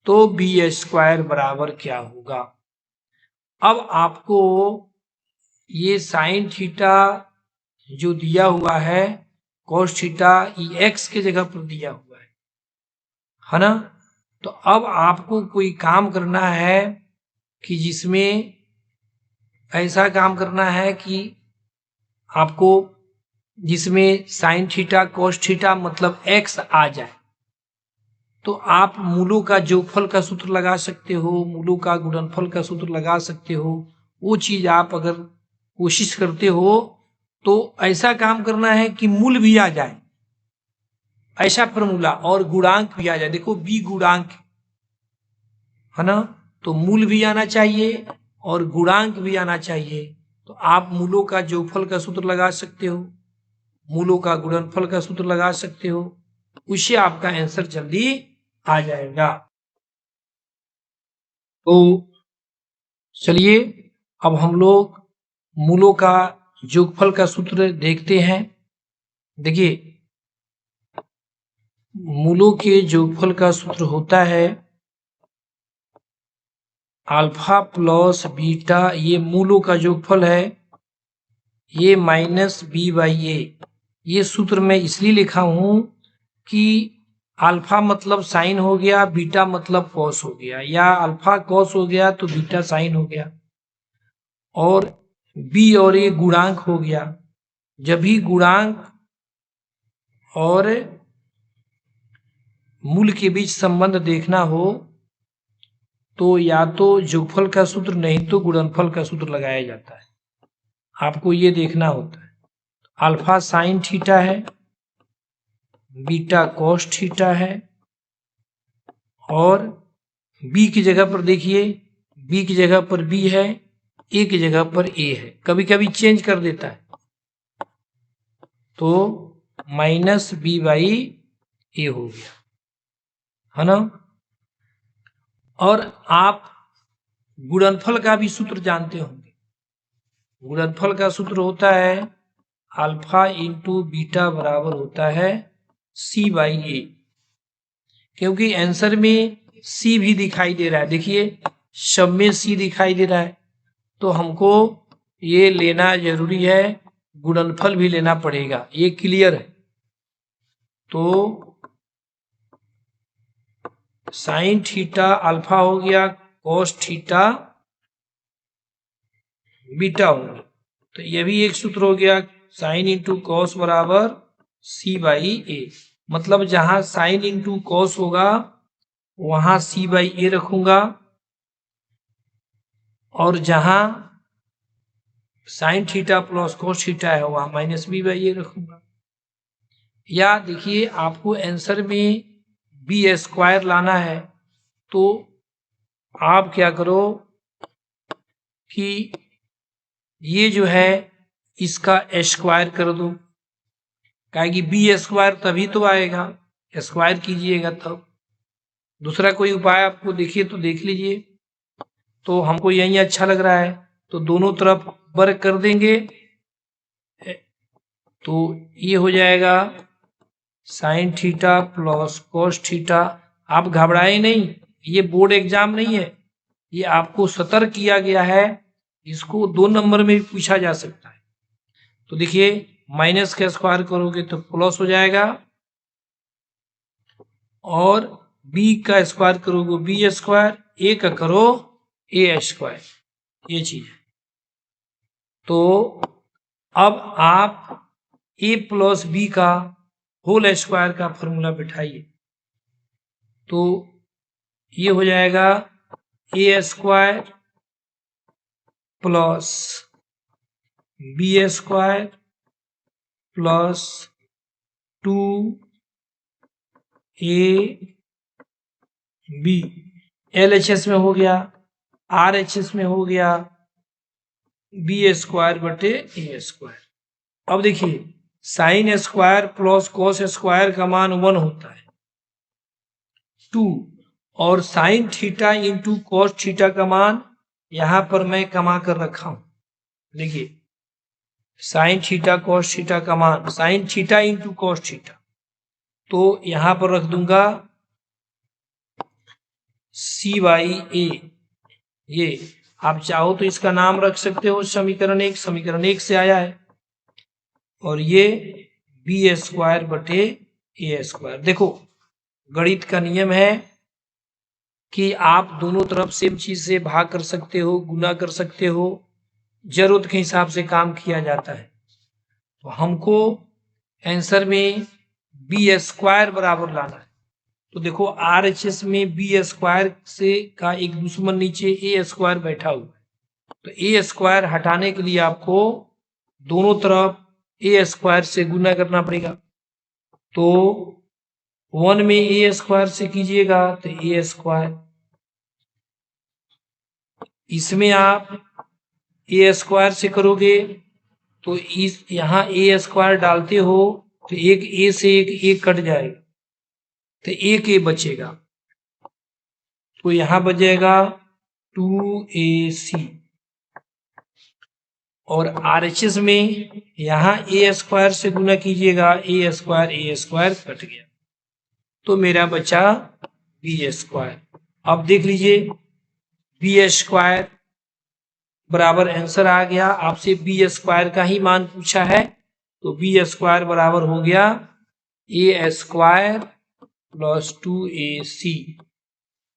तो b² बराबर क्या होगा। अब आपको ये sin थीटा जो दिया हुआ है cos थीटा ये x के जगह पर दिया हुआ है ना। तो अब आपको कोई काम करना है कि जिसमें ऐसा काम करना है कि आपको जिसमें साइन थीटा cos थीटा मतलब x आ जाए। तो आप मूलों का जोगफल का सूत्र लगा सकते हो, मूलों का गुणनफल का सूत्र लगा सकते हो। वो चीज आप अगर कोशिश करते हो तो ऐसा काम करना है कि मूल भी आ जाए, ऐसा फॉर्मूला, और गुणांक भी आ जाए। देखो b गुणांक है ना, तो मूल भी आना चाहिए और गुणांक भी आना चाहिए। तो आप मूलों का जोगफल का सूत्र लगा सकते हो, मूलों का गुणनफल का सूत्र लगा सकते हो, उससे आपका आंसर जल्दी आ जाएगा। तो चलिए अब हम लोग मूलों का जोगफल का सूत्र देखते हैं। देखिए मूलों के जोगफल का सूत्र होता है अल्फा प्लस बीटा, ये मूलों का जोगफल है, ये माइनस बी बाई ए। ये सूत्र मैं इसलिए लिखा हूं कि अल्फा मतलब साइन हो गया, बीटा मतलब कॉस हो गया, या अल्फा कॉस हो गया तो बीटा साइन हो गया, और बी और ए गुणांक हो गया। जब भी गुणांक और मूल के बीच संबंध देखना हो तो या तो जोगफल का सूत्र नहीं तो गुणनफल का सूत्र लगाया जाता है। आपको ये देखना होता है अल्फा साइन थीटा है, बीटा कॉस थीटा है, और बी की जगह पर देखिए, बी की जगह पर बी है, ए की जगह पर ए है, कभी कभी चेंज कर देता है, तो माइनस बी बाई ए हो गया, है ना। और आप गुणनफल का भी सूत्र जानते होंगे। गुणनफल का सूत्र होता है अल्फा इंटू बीटा बराबर होता है सी बाई ए, क्योंकि आंसर में सी भी दिखाई दे रहा है। देखिए सब में सी दिखाई दे रहा है, तो हमको ये लेना जरूरी है, गुणनफल भी लेना पड़ेगा, ये क्लियर है। तो साइन थीटा अल्फा हो गया, कॉस थीटा बीटा हो गया, तो ये भी एक सूत्र हो गया, साइन इंटू कॉस बराबर सी बाई ए। मतलब जहां साइन इंटू कॉस होगा वहां सी बाई ए रखूंगा, और जहां sine theta plus cos theta है वहां माइनस बी बाई ए रखूंगा। या देखिए आपको आंसर में बी स्क्वायर लाना है, तो आप क्या करो कि ये जो है इसका स्क्वायर कर दो, कहेगी बी स्क्वायर तभी तो आएगा, स्क्वायर कीजिएगा तब। दूसरा कोई उपाय आपको देखिए तो देख लीजिए, तो हमको यही अच्छा लग रहा है, तो दोनों तरफ वर्ग कर देंगे, तो ये हो जाएगा sine theta plus cos theta. आप घबराए नहीं, ये बोर्ड एग्जाम नहीं है, ये आपको सतर्क किया गया है, इसको 2 नंबर में भी पूछा जा सकता है। तो देखिए माइनस का स्क्वायर करोगे तो प्लस हो जाएगा, और बी का स्क्वायर करोगे बी स्क्वायर, ए का करो ए स्क्वायर, ये चीज है। तो अब आप ए प्लस बी का होल स्क्वायर का फॉर्मूला बिठाइए, तो ये हो जाएगा A square plus B square plus 2ab, LHS में हो गया, RHS में हो गया बी स्क्वायर बटे ए स्क्वायर। अब देखिए sine square plus cos square का मान 1 होता है 2, और sign theta into cos theta का मान यहां पर मैं कमा कर रखा हूं। देखिए साइन थीटा कॉस थीटा का मान sign theta into cos theta, तो यहां पर रख दूंगा सी बाई ए। ये आप चाहो तो इसका नाम रख सकते हो समीकरण 1, समीकरण 1 से आया है, और ये बी स्क्वायर बटे ए स्क्वायर। देखो गणित का नियम है कि आप दोनों तरफ सेम चीज से भाग कर सकते हो, गुना कर सकते हो, जरूरत के हिसाब से काम किया जाता है। तो हमको आंसर में बी स्क्वायर बराबर लाना है। तो देखो RHS में बी स्क्वायर से का एक दुश्मन नीचे ए स्क्वायर बैठा हुआ है, तो ए स्क्वायर हटाने के लिए आपको दोनों तरफ ए स्क्वायर से गुना करना पड़ेगा। तो 1 में ए स्क्वायर से कीजिएगा तो ए स्क्वायर, इसमें आप ए स्क्वायर से करोगे तो इस यहाँ ए स्क्वायर डालते हो तो एक ए से एक कट जाएगा तो एक ए बचेगा, तो यहां बचेगा 2AC। और RHS में यहां ए स्क्वायर से गुना कीजिएगा, ए स्क्वायर कट गया, तो मेरा बचा बी स्क्वायर। अब देख लीजिए बी स्क्वायर बराबर आंसर आ गया। आपसे बी स्क्वायर का ही मान पूछा है, तो बी स्क्वायर बराबर हो गया ए स्क्वायर प्लस 2AC।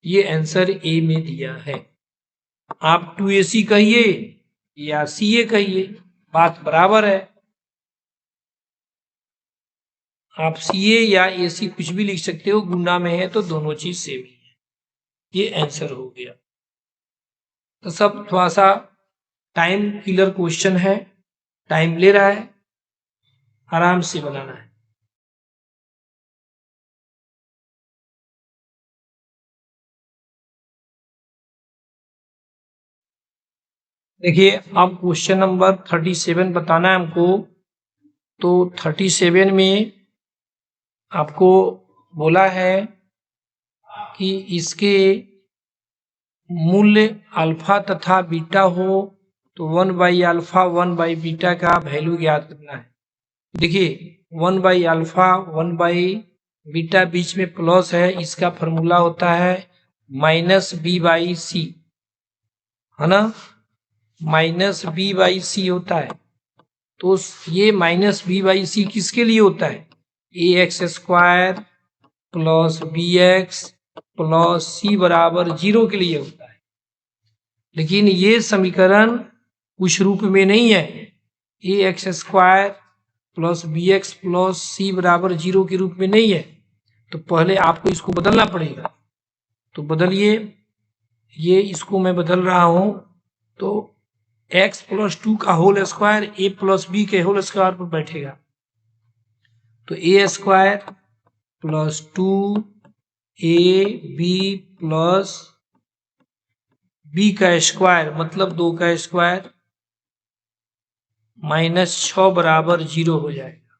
ये आंसर ए में दिया है। आप 2AC कहिए या CA कहिए, बात बराबर है। आप CA या AC कुछ भी लिख सकते हो, गुना में है तो दोनों चीज सेम ही है। ये आंसर हो गया। तो सब थोड़ा सा टाइम किलर क्वेश्चन है, टाइम ले रहा है, आराम से बनाना है। देखिए अब क्वेश्चन नंबर 37 बताना है हमको। तो 37 में आपको बोला है कि इसके मूल्य अल्फा तथा बीटा हो तो 1/अल्फा 1/बीटा का वैल्यू ज्ञात करना है। देखिए 1/अल्फा 1/बीटा बीच में प्लस है, इसका फॉर्मूला होता है -b/c, है ना, -b/c होता है। तो ये -b/c किसके लिए होता है? ax² plus bx plus c बराबर 0 के लिए होता है। लेकिन ये समीकरण उस रूप में नहीं है, ax² plus bx plus c बराबर 0 के रूप में नहीं है। तो पहले आपको इसको बदलना पड़ेगा, तो बदलिए। ये इसको मैं बदल रहा हूं, तो x प्लस 2 का whole square a plus b के होल स्क्वायर पर बैठेगा, तो a² plus 2ab plus b का स्क्वायर मतलब 2 का स्क्वायर -6 बराबर 0 हो जाएगा।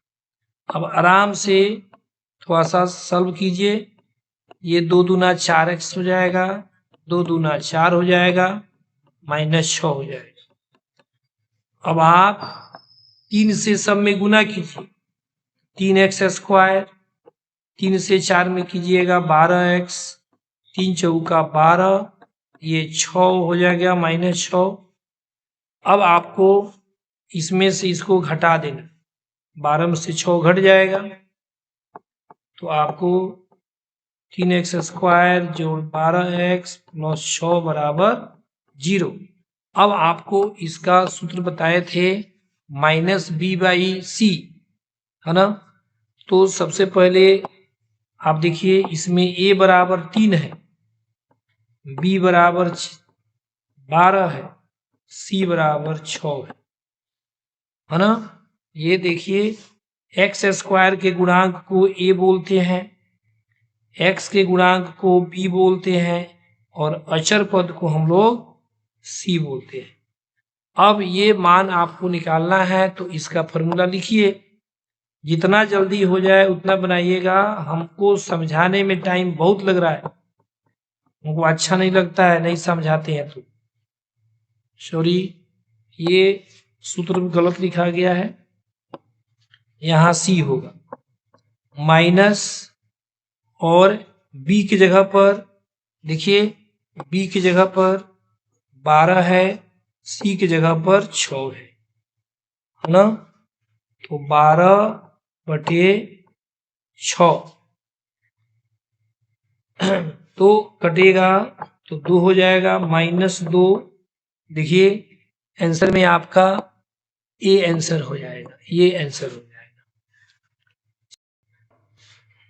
अब आराम से थोड़ा सा सॉल्व कीजिए। ये 2 दूना 4x हो जाएगा, 2 दूना 4 हो जाएगा, -6 हो जाएगा। अब आप 3 से सब में गुना कीजिए, 3x², 3 से 4 में कीजिएगा 12x, 3 चौका 12, ये 6 हो जाएगा -6। अब आपको इसमें से इसको घटा देना, 12 में से 6 घट जाएगा, तो आपको 3x² जोड़ 12x प्लस 6 बराबर 0। अब आपको इसका सूत्र बताए थे -b/c, है ना। तो सबसे पहले आप देखिए इसमें a बराबर 3 है, b बराबर 12 है, c बराबर 6 है ना। ये देखिए x² के गुणांक को a बोलते हैं, x के गुणांक को b बोलते हैं और अचर पद को हम लोग c बोलते हैं। अब ये मान आपको निकालना है, तो इसका फॉर्मूला लिखिए। जितना जल्दी हो जाए उतना बनाइएगा, हमको समझाने में टाइम बहुत लग रहा है, हमको अच्छा नहीं लगता है नहीं समझाते हैं तो सॉरी। ये सूत्र गलत लिखा गया है, यहाँ c होगा माइनस, और b की जगह पर देखिए b की जगह पर 12 है, c की जगह पर 6 है ना। तो 12 बटे 6 तो कटेगा तो 2 हो जाएगा, -2। देखिए आंसर में आपका ए आंसर हो जाएगा, ये आंसर हो जाएगा।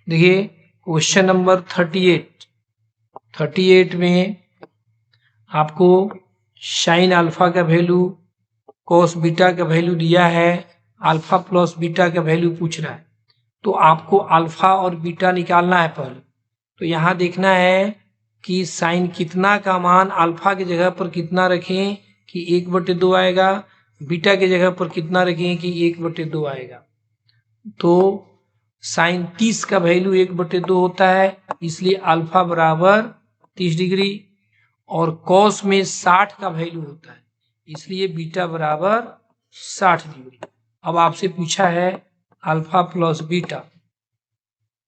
देखिए क्वेश्चन नंबर 38 में आपको साइन अल्फा का वैल्यू, कॉस बीटा का वैल्यू दिया है, अल्फा प्लस बीटा का वैल्यू पूछ रहा है। तो आपको अल्फा और बीटा निकालना है पहले। तो यहाँ देखना है कि साइन कितना का मान अल्फा की जगह पर कितना रखें कि 1/2 आएगा, बीटा की जगह पर कितना रखें कि 1/2 आएगा। तो साइन 30 का वैल्यू 1/2 होता है, इसलिए अल्फा बराबर 30 डिग्री, और कॉस में 60 का वैल्यू होता है, इसलिए बीटा बराबर 60 डिग्री। अब आपसे पूछा है अल्फा प्लस बीटा,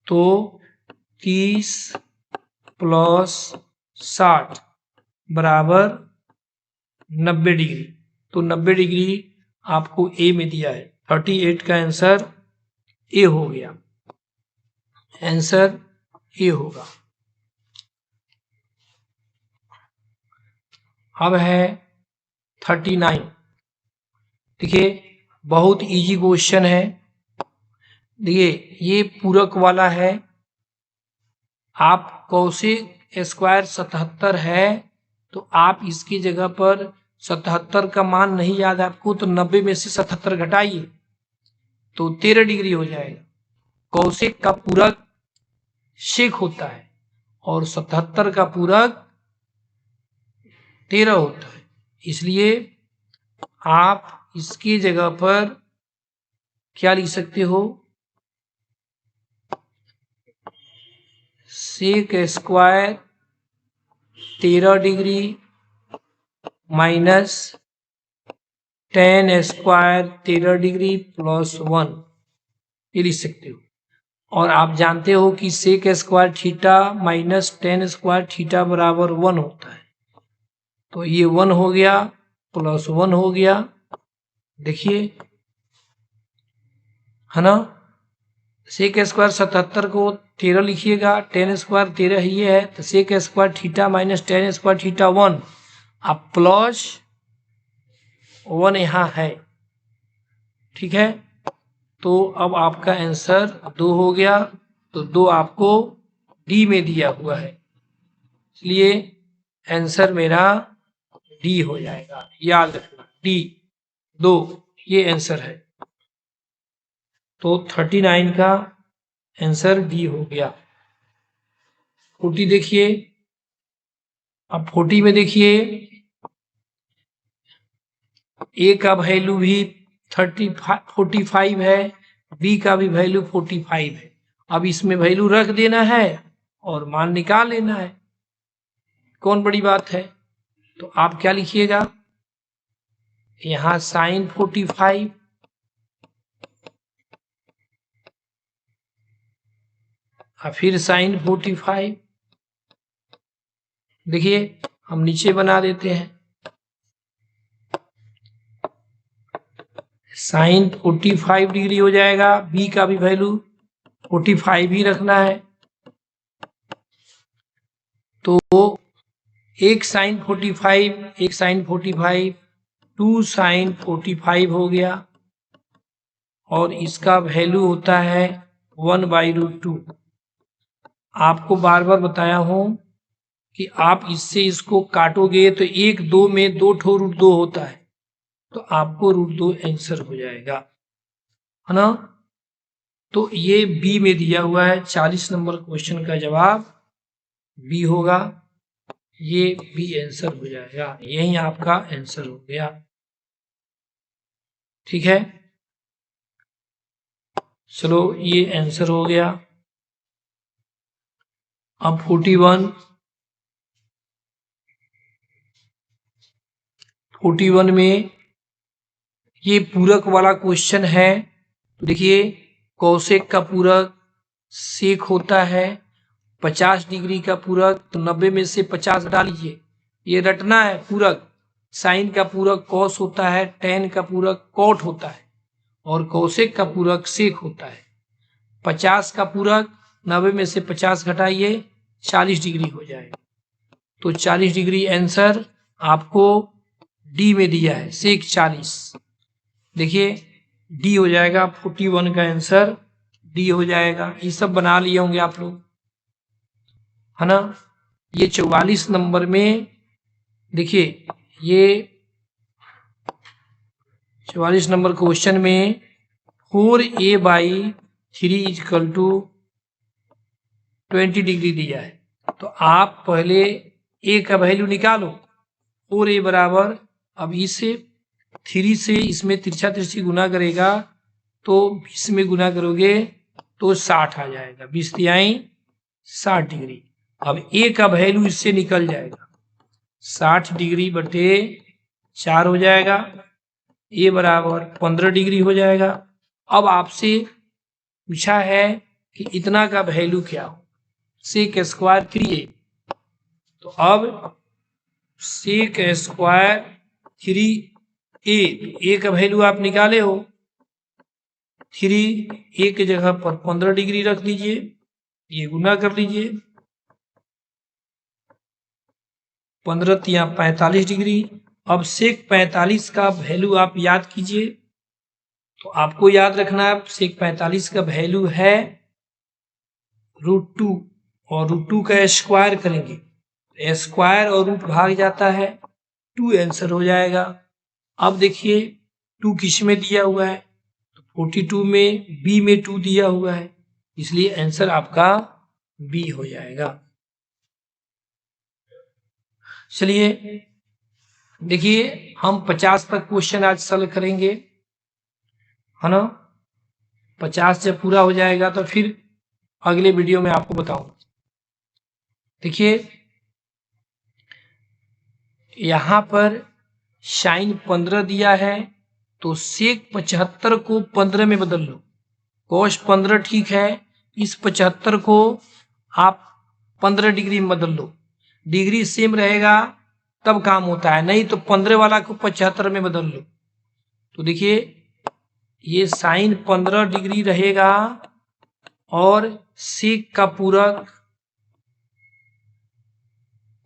तो 30 प्लस 60 बराबर 90 डिग्री। तो 90 डिग्री आपको ए में दिया है, 38 का आंसर ए हो गया, आंसर ए होगा। अब है 39। देखिए बहुत इजी क्वेश्चन है। देखिए ये पूरक वाला है, आप कौशिक स्क्वायर 77 है, तो आप इसकी जगह पर 77 का मान नहीं याद आपको, तो 90 में से 77 घटाइए तो 13 डिग्री हो जाएगा। कौशिक का पूरक शेक होता है और 77 का पूरक 13 होता है, इसलिए आप इसकी जगह पर क्या लिख सकते हो, sec square 13 degree minus tan square 13 degree plus 1, ये लिख सकते हो। और आप जानते हो कि sec square theta minus tan square theta बराबर 1 होता है, तो ये 1 हो गया प्लस 1 हो गया। देखिए है ना, सेक स्क्वायर 77 को 13 लिखिएगा, tan स्क्वायर 13 ही है, तो sec square theta minus tan square theta 1, अब प्लस 1 यहाँ है, ठीक है। तो अब आपका आंसर 2 हो गया, तो 2 आपको डी में दिया हुआ है, इसलिए आंसर मेरा डी हो जाएगा, याद रखना डी 2, ये आंसर है। तो 39 का आंसर डी हो गया। 40 देखिए, अब 40 में देखिए ए का वैल्यू भी 45 है, बी का भी वैल्यू 45 है। अब इसमें वैल्यू रख देना है और मान निकाल लेना है, कौन बड़ी बात है। तो आप क्या लिखिएगा, यहां साइन 45 और फिर साइन 45। देखिए हम नीचे बना देते हैं, साइन 45 डिग्री हो जाएगा, बी का भी वैल्यू 45 ही रखना है, तो एक साइन 45 एक साइन 45 2 साइन 45 हो गया, और इसका वैल्यू होता है 1/√2। आपको बार बार बताया हूं कि आप इससे इसको काटोगे तो 1 2 में 2 ठो √2 होता है, तो आपको √2 आंसर हो जाएगा, है ना। तो ये बी में दिया हुआ है, 40 नंबर क्वेश्चन का जवाब बी होगा, ये बी आंसर हो जाएगा, यही आपका आंसर हो गया, ठीक है। चलो ये आंसर हो गया। अब 41 में ये पूरक वाला क्वेश्चन है। तो देखिए कौशिक का पूरक सेक होता है, 50 डिग्री का पूरक, तो 90 में से 50 डालिए, ये रटना है पूरक। साइन का पूरक कॉस होता है, tan का पूरक कॉट होता है, और कौशिक का पूरक सेक होता है। 50 का पूरक 90 में से 50 घटाइए 40 डिग्री हो जाएगा। तो 40 डिग्री आंसर आपको डी में दिया है, सेक 40। देखिए डी हो जाएगा, 41 का आंसर डी हो जाएगा। ये सब बना लिए होंगे आप लोग, है ना। ये 44 नंबर में देखिए, ये 44 नंबर क्वेश्चन में 4a/3 इक्वल टू 20 डिग्री दिया है। तो आप पहले a का वैल्यू निकालो। 4a बराबर, अब इसे 3 से इसमें तिरछा तिरछी गुना करेगा तो 20 में गुना करोगे तो 60 आ जाएगा, 20 तिहाई 60 डिग्री। अब a का वैल्यू इससे निकल जाएगा, 60 डिग्री बटे 4 हो जाएगा, a बराबर 15 डिग्री हो जाएगा। अब आपसे पूछा है कि इतना का वैल्यू क्या हो, सेक स्क्वायर 3a। तो अब सेक स्क्वायर 3a, a का वैल्यू आप निकाले हो, 3a की जगह पर 15 डिग्री रख लीजिए, ये गुना कर लीजिए, 15 या 45 डिग्री। अब सेक 45 का वैल्यू आप याद कीजिए। तो आपको याद रखना है सेक 45 का वैल्यू है √2, और √2 का स्क्वायर करेंगे, स्क्वायर और रूट भाग जाता है, 2 आंसर हो जाएगा। अब देखिए 2 किस में दिया हुआ है, तो 42 में बी में 2 दिया हुआ है, इसलिए आंसर आपका बी हो जाएगा। चलिए देखिए, हम 50 तक क्वेश्चन आज सॉल्व करेंगे, है ना। 50 जब पूरा हो जाएगा तो फिर अगले वीडियो में आपको बताऊंगा। देखिए यहां पर साइन 15 दिया है, तो सेक 75 को 15 में बदल लो। कोस 15 ठीक है, इस 75 को आप 15 डिग्री में बदल लो, डिग्री सेम रहेगा तब काम होता है, नहीं तो 15 वाला को 75 में बदल लो। तो देखिए ये साइन 15 डिग्री रहेगा और सेक का पूरक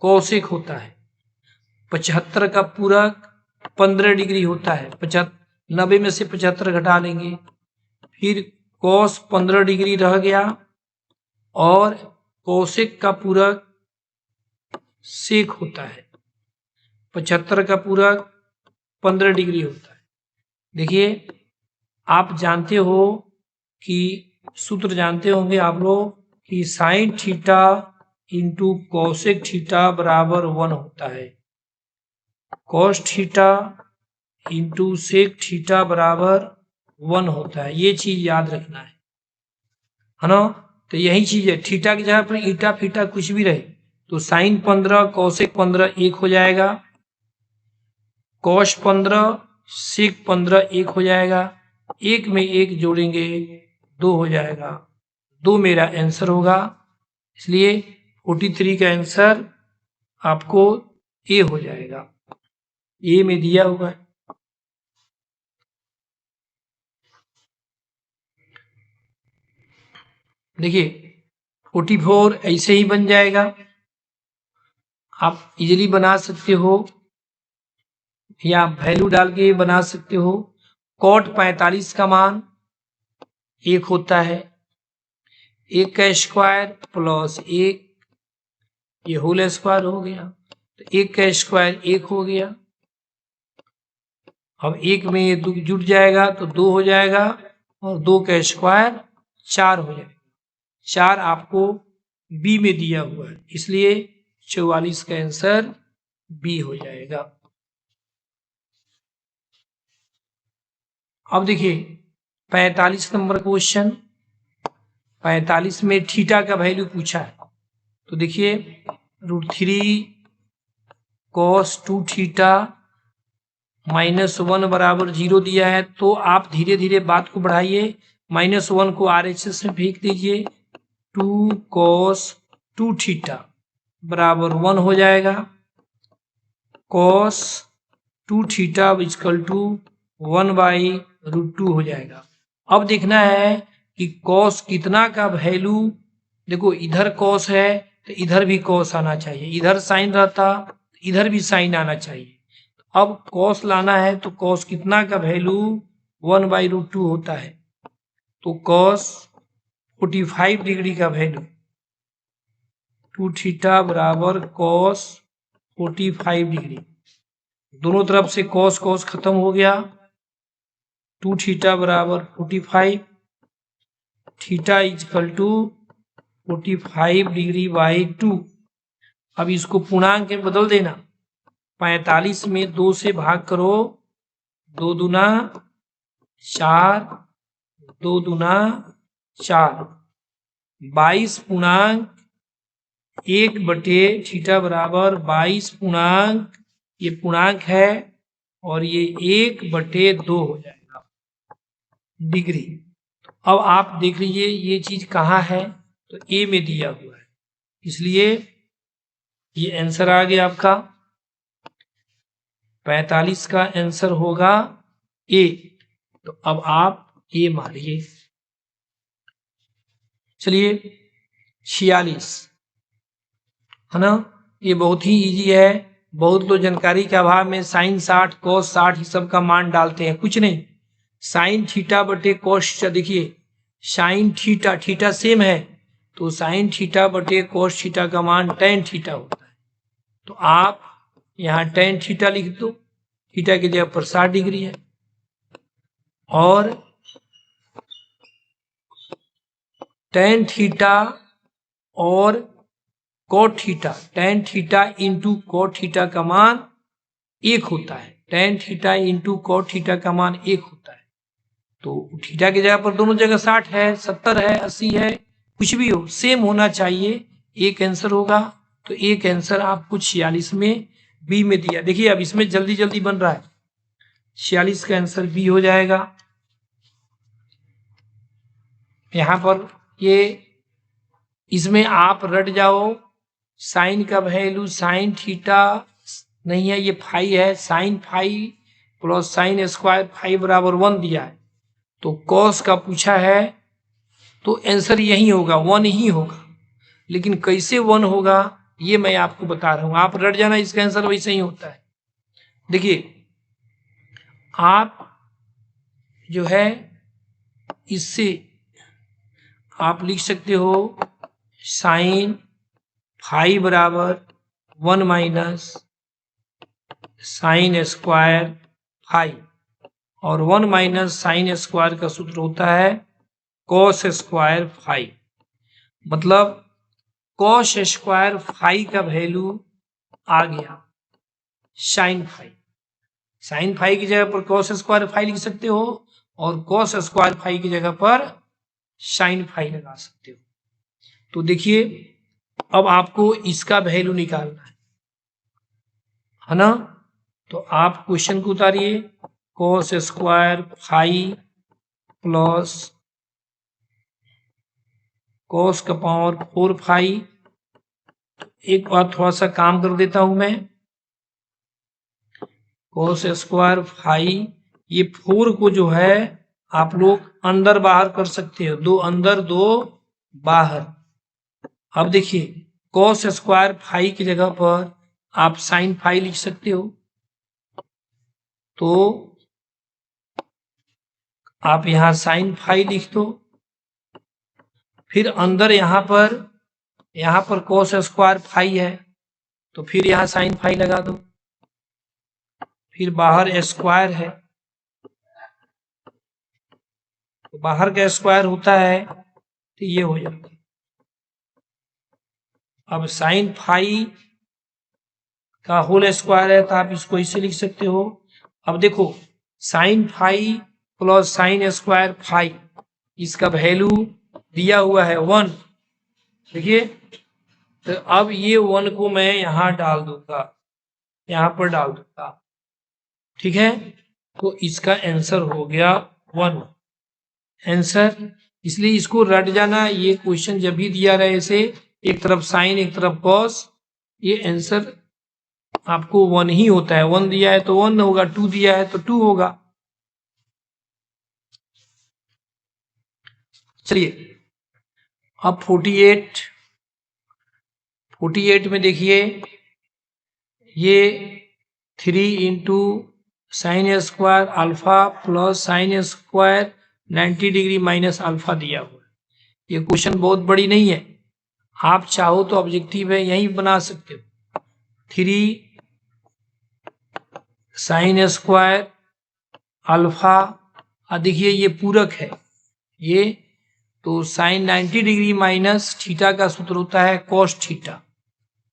कोसेक होता है, 75 का पूरक 15 डिग्री होता है, 90 में से 75 घटा लेंगे, फिर कोस 15 डिग्री रह गया और कोसेक का पूरक सेक होता है, 75 का पूरक 15 डिग्री होता है। देखिए आप जानते हो कि सूत्र जानते होंगे आप लोग कि sine theta into cosec theta बराबर 1 होता है, cos theta into sec theta बराबर 1 होता है। ये चीज याद रखना है ना। तो यही चीज है, थीटा की जगह पर ईटा फीटा कुछ भी रहे तो साइन 15 कोसेक 15 1 हो जाएगा, कोस 15 सेक 15 1 हो जाएगा, एक में एक जोड़ेंगे 2 हो जाएगा, 2 मेरा आंसर होगा। इसलिए 43 का आंसर आपको ए हो जाएगा, ए में दिया हुआ है। देखिए 44 ऐसे ही बन जाएगा, आप इजीली बना सकते हो या वैल्यू डाल के बना सकते हो। कॉट 45 का मान 1 होता है, 1 का स्क्वायर प्लस 1, ये होल स्क्वायर हो गया, तो 1 का स्क्वायर 1 हो गया। अब 1 में ये जुट जाएगा तो 2 हो जाएगा, और 2 का स्क्वायर 4 हो जाएगा, 4 आपको बी में दिया हुआ है, इसलिए 44 का आंसर बी हो जाएगा। अब देखिए 45 नंबर क्वेश्चन, 45 में थीटा का वैल्यू पूछा है। तो देखिए √3 cos 2 थीटा -1 बराबर 0 दिया है, तो आप धीरे धीरे बात को बढ़ाइए, -1 को RHS में फेंक दीजिए, 2 cos 2 थीटा बराबर 1 हो जाएगा, cos 2 थीटा इक्वल टू 1/√2 हो जाएगा। अब देखना है कि कॉस कितना का वैल्यू, देखो इधर कॉस है तो इधर भी कॉस आना चाहिए, इधर साइन रहता इधर भी साइन आना चाहिए। अब कॉस लाना है तो कॉस कितना का वैल्यू 1/√2 होता है, तो कॉस 45 डिग्री का वैल्यू 2 थीटा बराबर कॉस 45 डिग्री। दोनों तरफ से कॉस कॉस खत्म हो गया, 2 थीटा बराबर 45, theta equal to 45 degree by 2। अब इसको पूर्णांक में बदल देना, 45 में 2 से भाग करो, 2 दूना 4, 2 दूना 4, 22 पूर्णांक 1 बटे थीटा बराबर 22 पूर्णांक, ये पूर्णांक है और ये 1/2 हो जाएगा डिग्री। अब आप देख लीजिए ये चीज कहाँ है, तो ए में दिया हुआ है, इसलिए ये आंसर आ गया आपका 45 का आंसर होगा ए। तो अब आप ए मारिए। चलिए 46 है ना, ये बहुत ही इजी है। बहुत लोग जानकारी के अभाव में साइन 60 कॉस 60 ही सब का मान डालते हैं, कुछ नहीं। साइन थीटा बटे कॉस, देखिए साइन थीटा, थीटा सेम है तो साइन थीटा बटे कॉस थीटा का मान टेन थीटा होता है। तो आप यहाँ टेन थीटा लिख दो, थीटा की जगह पर 60 डिग्री है, और टेन थीटा और cot theta, tan theta into cot theta का मान 1 होता है, tan theta into cot theta का मान 1 होता है। तो थीटा की जगह पर दोनों जगह 60 है, 70 है, 80 है, कुछ भी हो सेम होना चाहिए, एक आंसर होगा। तो एक आंसर आपको 46 में बी में दिया। देखिए अब इसमें जल्दी जल्दी बन रहा है, 46 का आंसर बी हो जाएगा। यहां पर ये इसमें आप रट जाओ, साइन का वैल्यू साइन थीटा नहीं है, ये फाई है, sine phi plus sine square phi बराबर 1 दिया है, तो कॉस का पूछा है तो आंसर यही होगा 1 ही होगा। लेकिन कैसे 1 होगा ये मैं आपको बता रहा हूं, आप रट जाना, इसका आंसर वैसे ही होता है। देखिए आप जो है इससे आप लिख सकते हो साइन फाई बराबर 1 माइनस साइन स्क्वायर फाई, और 1 माइनस साइन स्क्वायर का सूत्र होता है कॉस स्क्वायर फाई। मतलब कॉस स्क्वायर फाई का वैल्यू आ गया साइन फाई, साइन फाई की जगह पर कॉस स्क्वायर फाई लिख सकते हो, और कॉस स्क्वायर फाई की जगह पर साइन फाई लगा सकते हो। तो देखिए अब आपको इसका वैल्यू निकालना है ना, तो आप क्वेश्चन को उतारिए, cos square phi plus cos का पावर 4 फाई। एक बार थोड़ा सा काम कर देता हूं मैं, कॉस स्क्वायर फाई, ये 4 को जो है आप लोग अंदर बाहर कर सकते हो, 2 अंदर 2 बाहर। अब देखिए कॉस स्क्वायर फाई की जगह पर आप साइन फाई लिख सकते हो, तो आप यहां साइन फाई लिख दो, फिर अंदर यहां पर कॉस स्क्वायर फाई है तो फिर यहां साइन फाई लगा दो, फिर बाहर स्क्वायर है तो बाहर का स्क्वायर होता है तो ये हो जाता है। अब साइन फाई का होल स्क्वायर है तो आप इसको इसे लिख सकते हो। अब देखो sine phi plus sine square phi, इसका वैल्यू दिया हुआ है 1, देखिए। तो अब ये 1 को मैं यहां डाल दूंगा, यहां पर डाल दूंगा, ठीक है। तो इसका आंसर हो गया 1 आंसर। इसलिए इसको रट जाना, ये क्वेश्चन जब भी दिया रहे ऐसे एक तरफ साइन एक तरफ कॉस, ये आंसर आपको 1 ही होता है। 1 दिया है तो 1 होगा, 2 दिया है तो 2 होगा। चलिए अब 48 में देखिए ये 3 into sine square alpha plus sine square 90 degree minus alpha दिया हुआ है। ये क्वेश्चन बहुत बड़ी नहीं है, आप चाहो तो ऑब्जेक्टिव है यही बना सकते हो। 3 साइन स्क्वायर अल्फा, देखिए ये पूरक है ये, तो साइन 90 डिग्री माइनस थीटा का सूत्र होता है कॉस थीटा,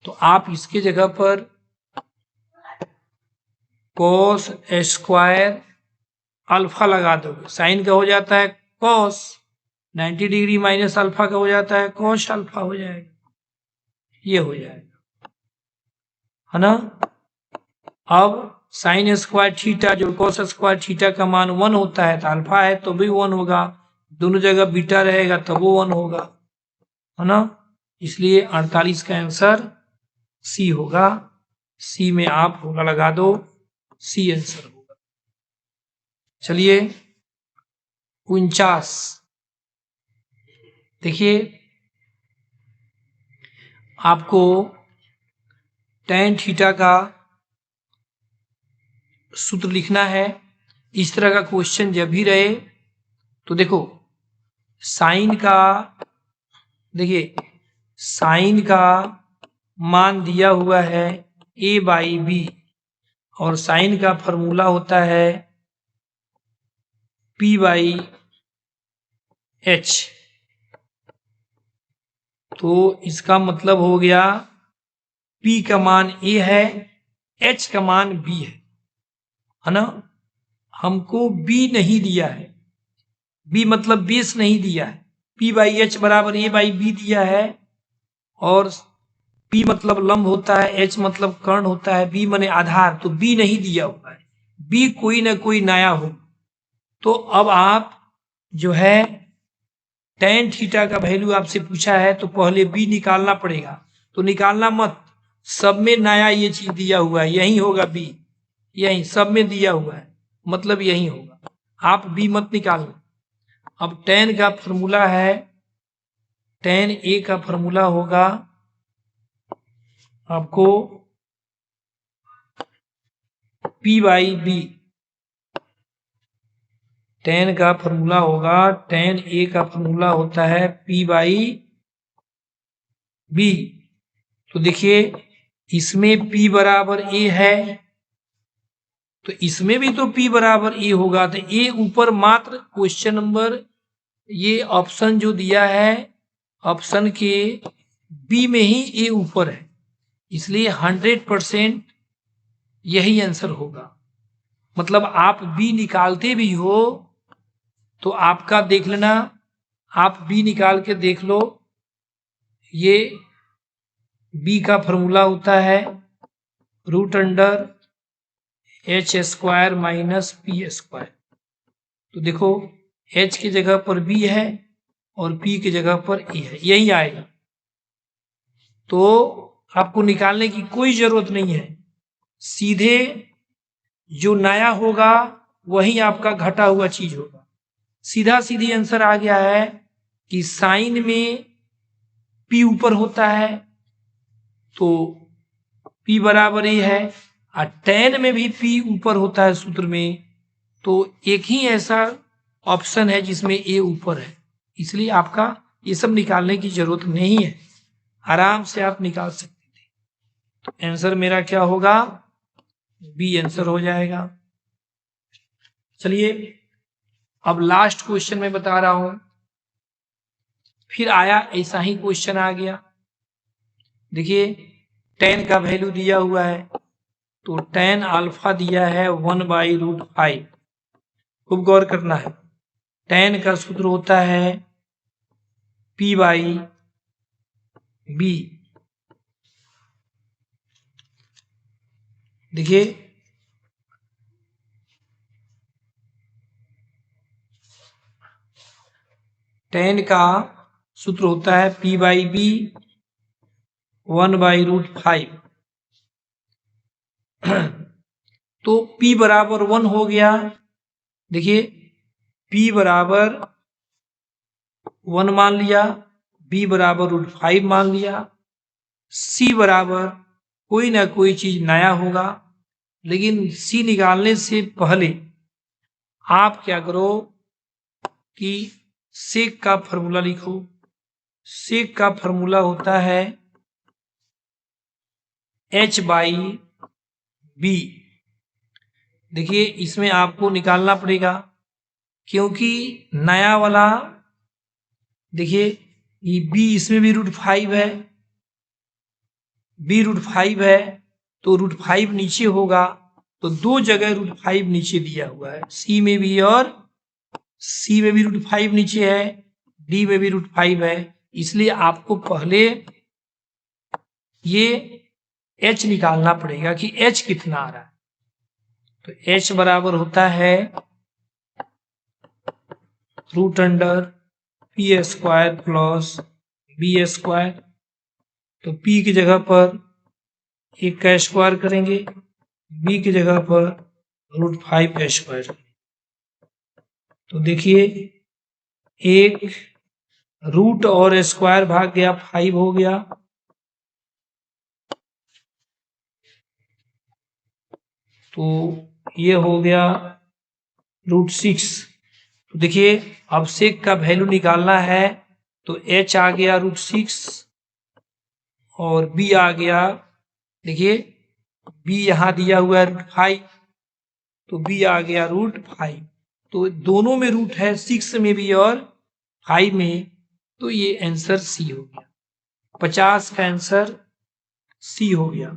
तो आप इसके जगह पर कॉस स्क्वायर अल्फा लगा दोगे, साइन का हो जाता है कॉस, 90 डिग्री माइनस अल्फा का हो जाता है कॉस अल्फा हो जाएगा, ये हो जाएगा, है ना। अब साइन स्क्वायर थीटा जो कॉस स्क्वायर थीटा का मान 1 होता है, तो अल्फा है तो भी 1 होगा, दोनों जगह बीटा रहेगा तब वो 1 होगा, है ना। इसलिए 48 का आंसर सी होगा। सी में आप होगा लगा दो, सी आंसर होगा। चलिए 49 देखिए आपको tan थीटा का सूत्र लिखना है। इस तरह का क्वेश्चन जब भी रहे तो देखो साइन का, देखिए साइन का मान दिया हुआ है a बाई बी, और साइन का फॉर्मूला होता है p बाई एच, तो इसका मतलब हो गया p का मान a है, h का मान b है ना। हमको b नहीं दिया है, b मतलब बेस नहीं दिया है, p बाई एच बराबर a बाई बी दिया है, और p मतलब लंब होता है, h मतलब कर्ण होता है, b माने आधार, तो b नहीं दिया हुआ है, b कोई ना कोई नया हो। तो अब आप जो है tan थीटा का वैल्यू आपसे पूछा है तो पहले b निकालना पड़ेगा, तो निकालना मत, सब में नया ये चीज दिया हुआ है, यही होगा b, यही सब में दिया हुआ है मतलब यही होगा, आप b मत निकालना। अब tan का फॉर्मूला है, tan a का फॉर्मूला होगा आपको p बाई बी, tan का फॉर्मूला होगा, tan a का फॉर्मूला होता है p बाई बी। तो देखिए इसमें p बराबर a है तो इसमें भी तो p बराबर a होगा, तो a ऊपर मात्र क्वेश्चन नंबर ये ऑप्शन जो दिया है ऑप्शन के b में ही a ऊपर है, इसलिए 100% यही आंसर होगा। मतलब आप b निकालते भी हो तो आपका देख लेना, आप b निकाल के देख लो, ये b का फॉर्मूला होता है root under H square minus P square, तो देखो h की जगह पर b है और p की जगह पर a है, यही आएगा, तो आपको निकालने की कोई जरूरत नहीं है, सीधे जो नया होगा वही आपका घटा हुआ चीज होगा। सीधा सीधी आंसर आ गया है कि साइन में p ऊपर होता है तो p बराबर a है, और tan में भी p ऊपर होता है सूत्र में, तो एक ही ऐसा ऑप्शन है जिसमें a ऊपर है, इसलिए आपका ये सब निकालने की जरूरत नहीं है, आराम से आप निकाल सकते थे। तो आंसर मेरा क्या होगा, बी आंसर हो जाएगा। चलिए अब लास्ट क्वेश्चन में बता रहा हूं, फिर आया ऐसा ही क्वेश्चन आ गया। देखिए tan का वैल्यू दिया हुआ है, तो tan अल्फा दिया है 1/√5, खूब गौर करना है, tan का सूत्र होता है p बाई बी। देखिए tan का सूत्र होता है p बाई बी 1/√5, तो p बराबर 1 हो गया। देखिए p बराबर 1 मान लिया, b बराबर √5 मान लिया, c बराबर कोई ना कोई चीज नया होगा। लेकिन c निकालने से पहले आप क्या करो कि सेक का फॉर्मूला लिखो। सेक का फॉर्मूला होता है h/b। देखिए इसमें आपको निकालना पड़ेगा, क्योंकि नया वाला देखिए ये b, इसमें भी √5 है, b √5 है तो √5 नीचे होगा, तो दो जगह √5 नीचे दिया हुआ है, c में भी और c में भी √5 नीचे है, d में भी √5 है। इसलिए आपको पहले ये h निकालना पड़ेगा कि h कितना आ रहा है। तो h बराबर होता है √p² प्लस b²। तो p की जगह पर 1 का स्क्वायर करेंगे, b की जगह पर √5² तो देखिए 1 रूट और स्क्वायर भाग गया, 5 हो गया। तो ये हो गया √6। तो देखिए अब सेक का वैल्यू निकालना है, तो h आ गया √6 और b आ गया, देखिए b यहां दिया हुआ है √5, तो b आ गया √5। तो दोनों में रूट है, 6 में भी और 5 में, तो ये आंसर सी हो गया। 50 का आंसर सी हो गया।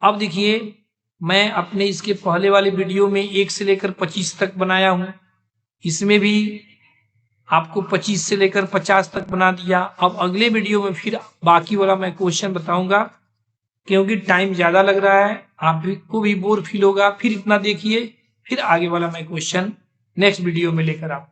अब देखिए मैं अपने इसके पहले वाले वीडियो में 1 से लेकर 25 तक बनाया हूं, इसमें भी आपको 25 से लेकर 50 तक बना दिया। अब अगले वीडियो में फिर बाकी वाला मैं क्वेश्चन बताऊंगा, क्योंकि टाइम ज्यादा लग रहा है, आपको भी बोर फील होगा। फिर इतना देखिए, फिर आगे वाला मैं क्वेश्चन नेक्स्ट वीडियो में लेकर आप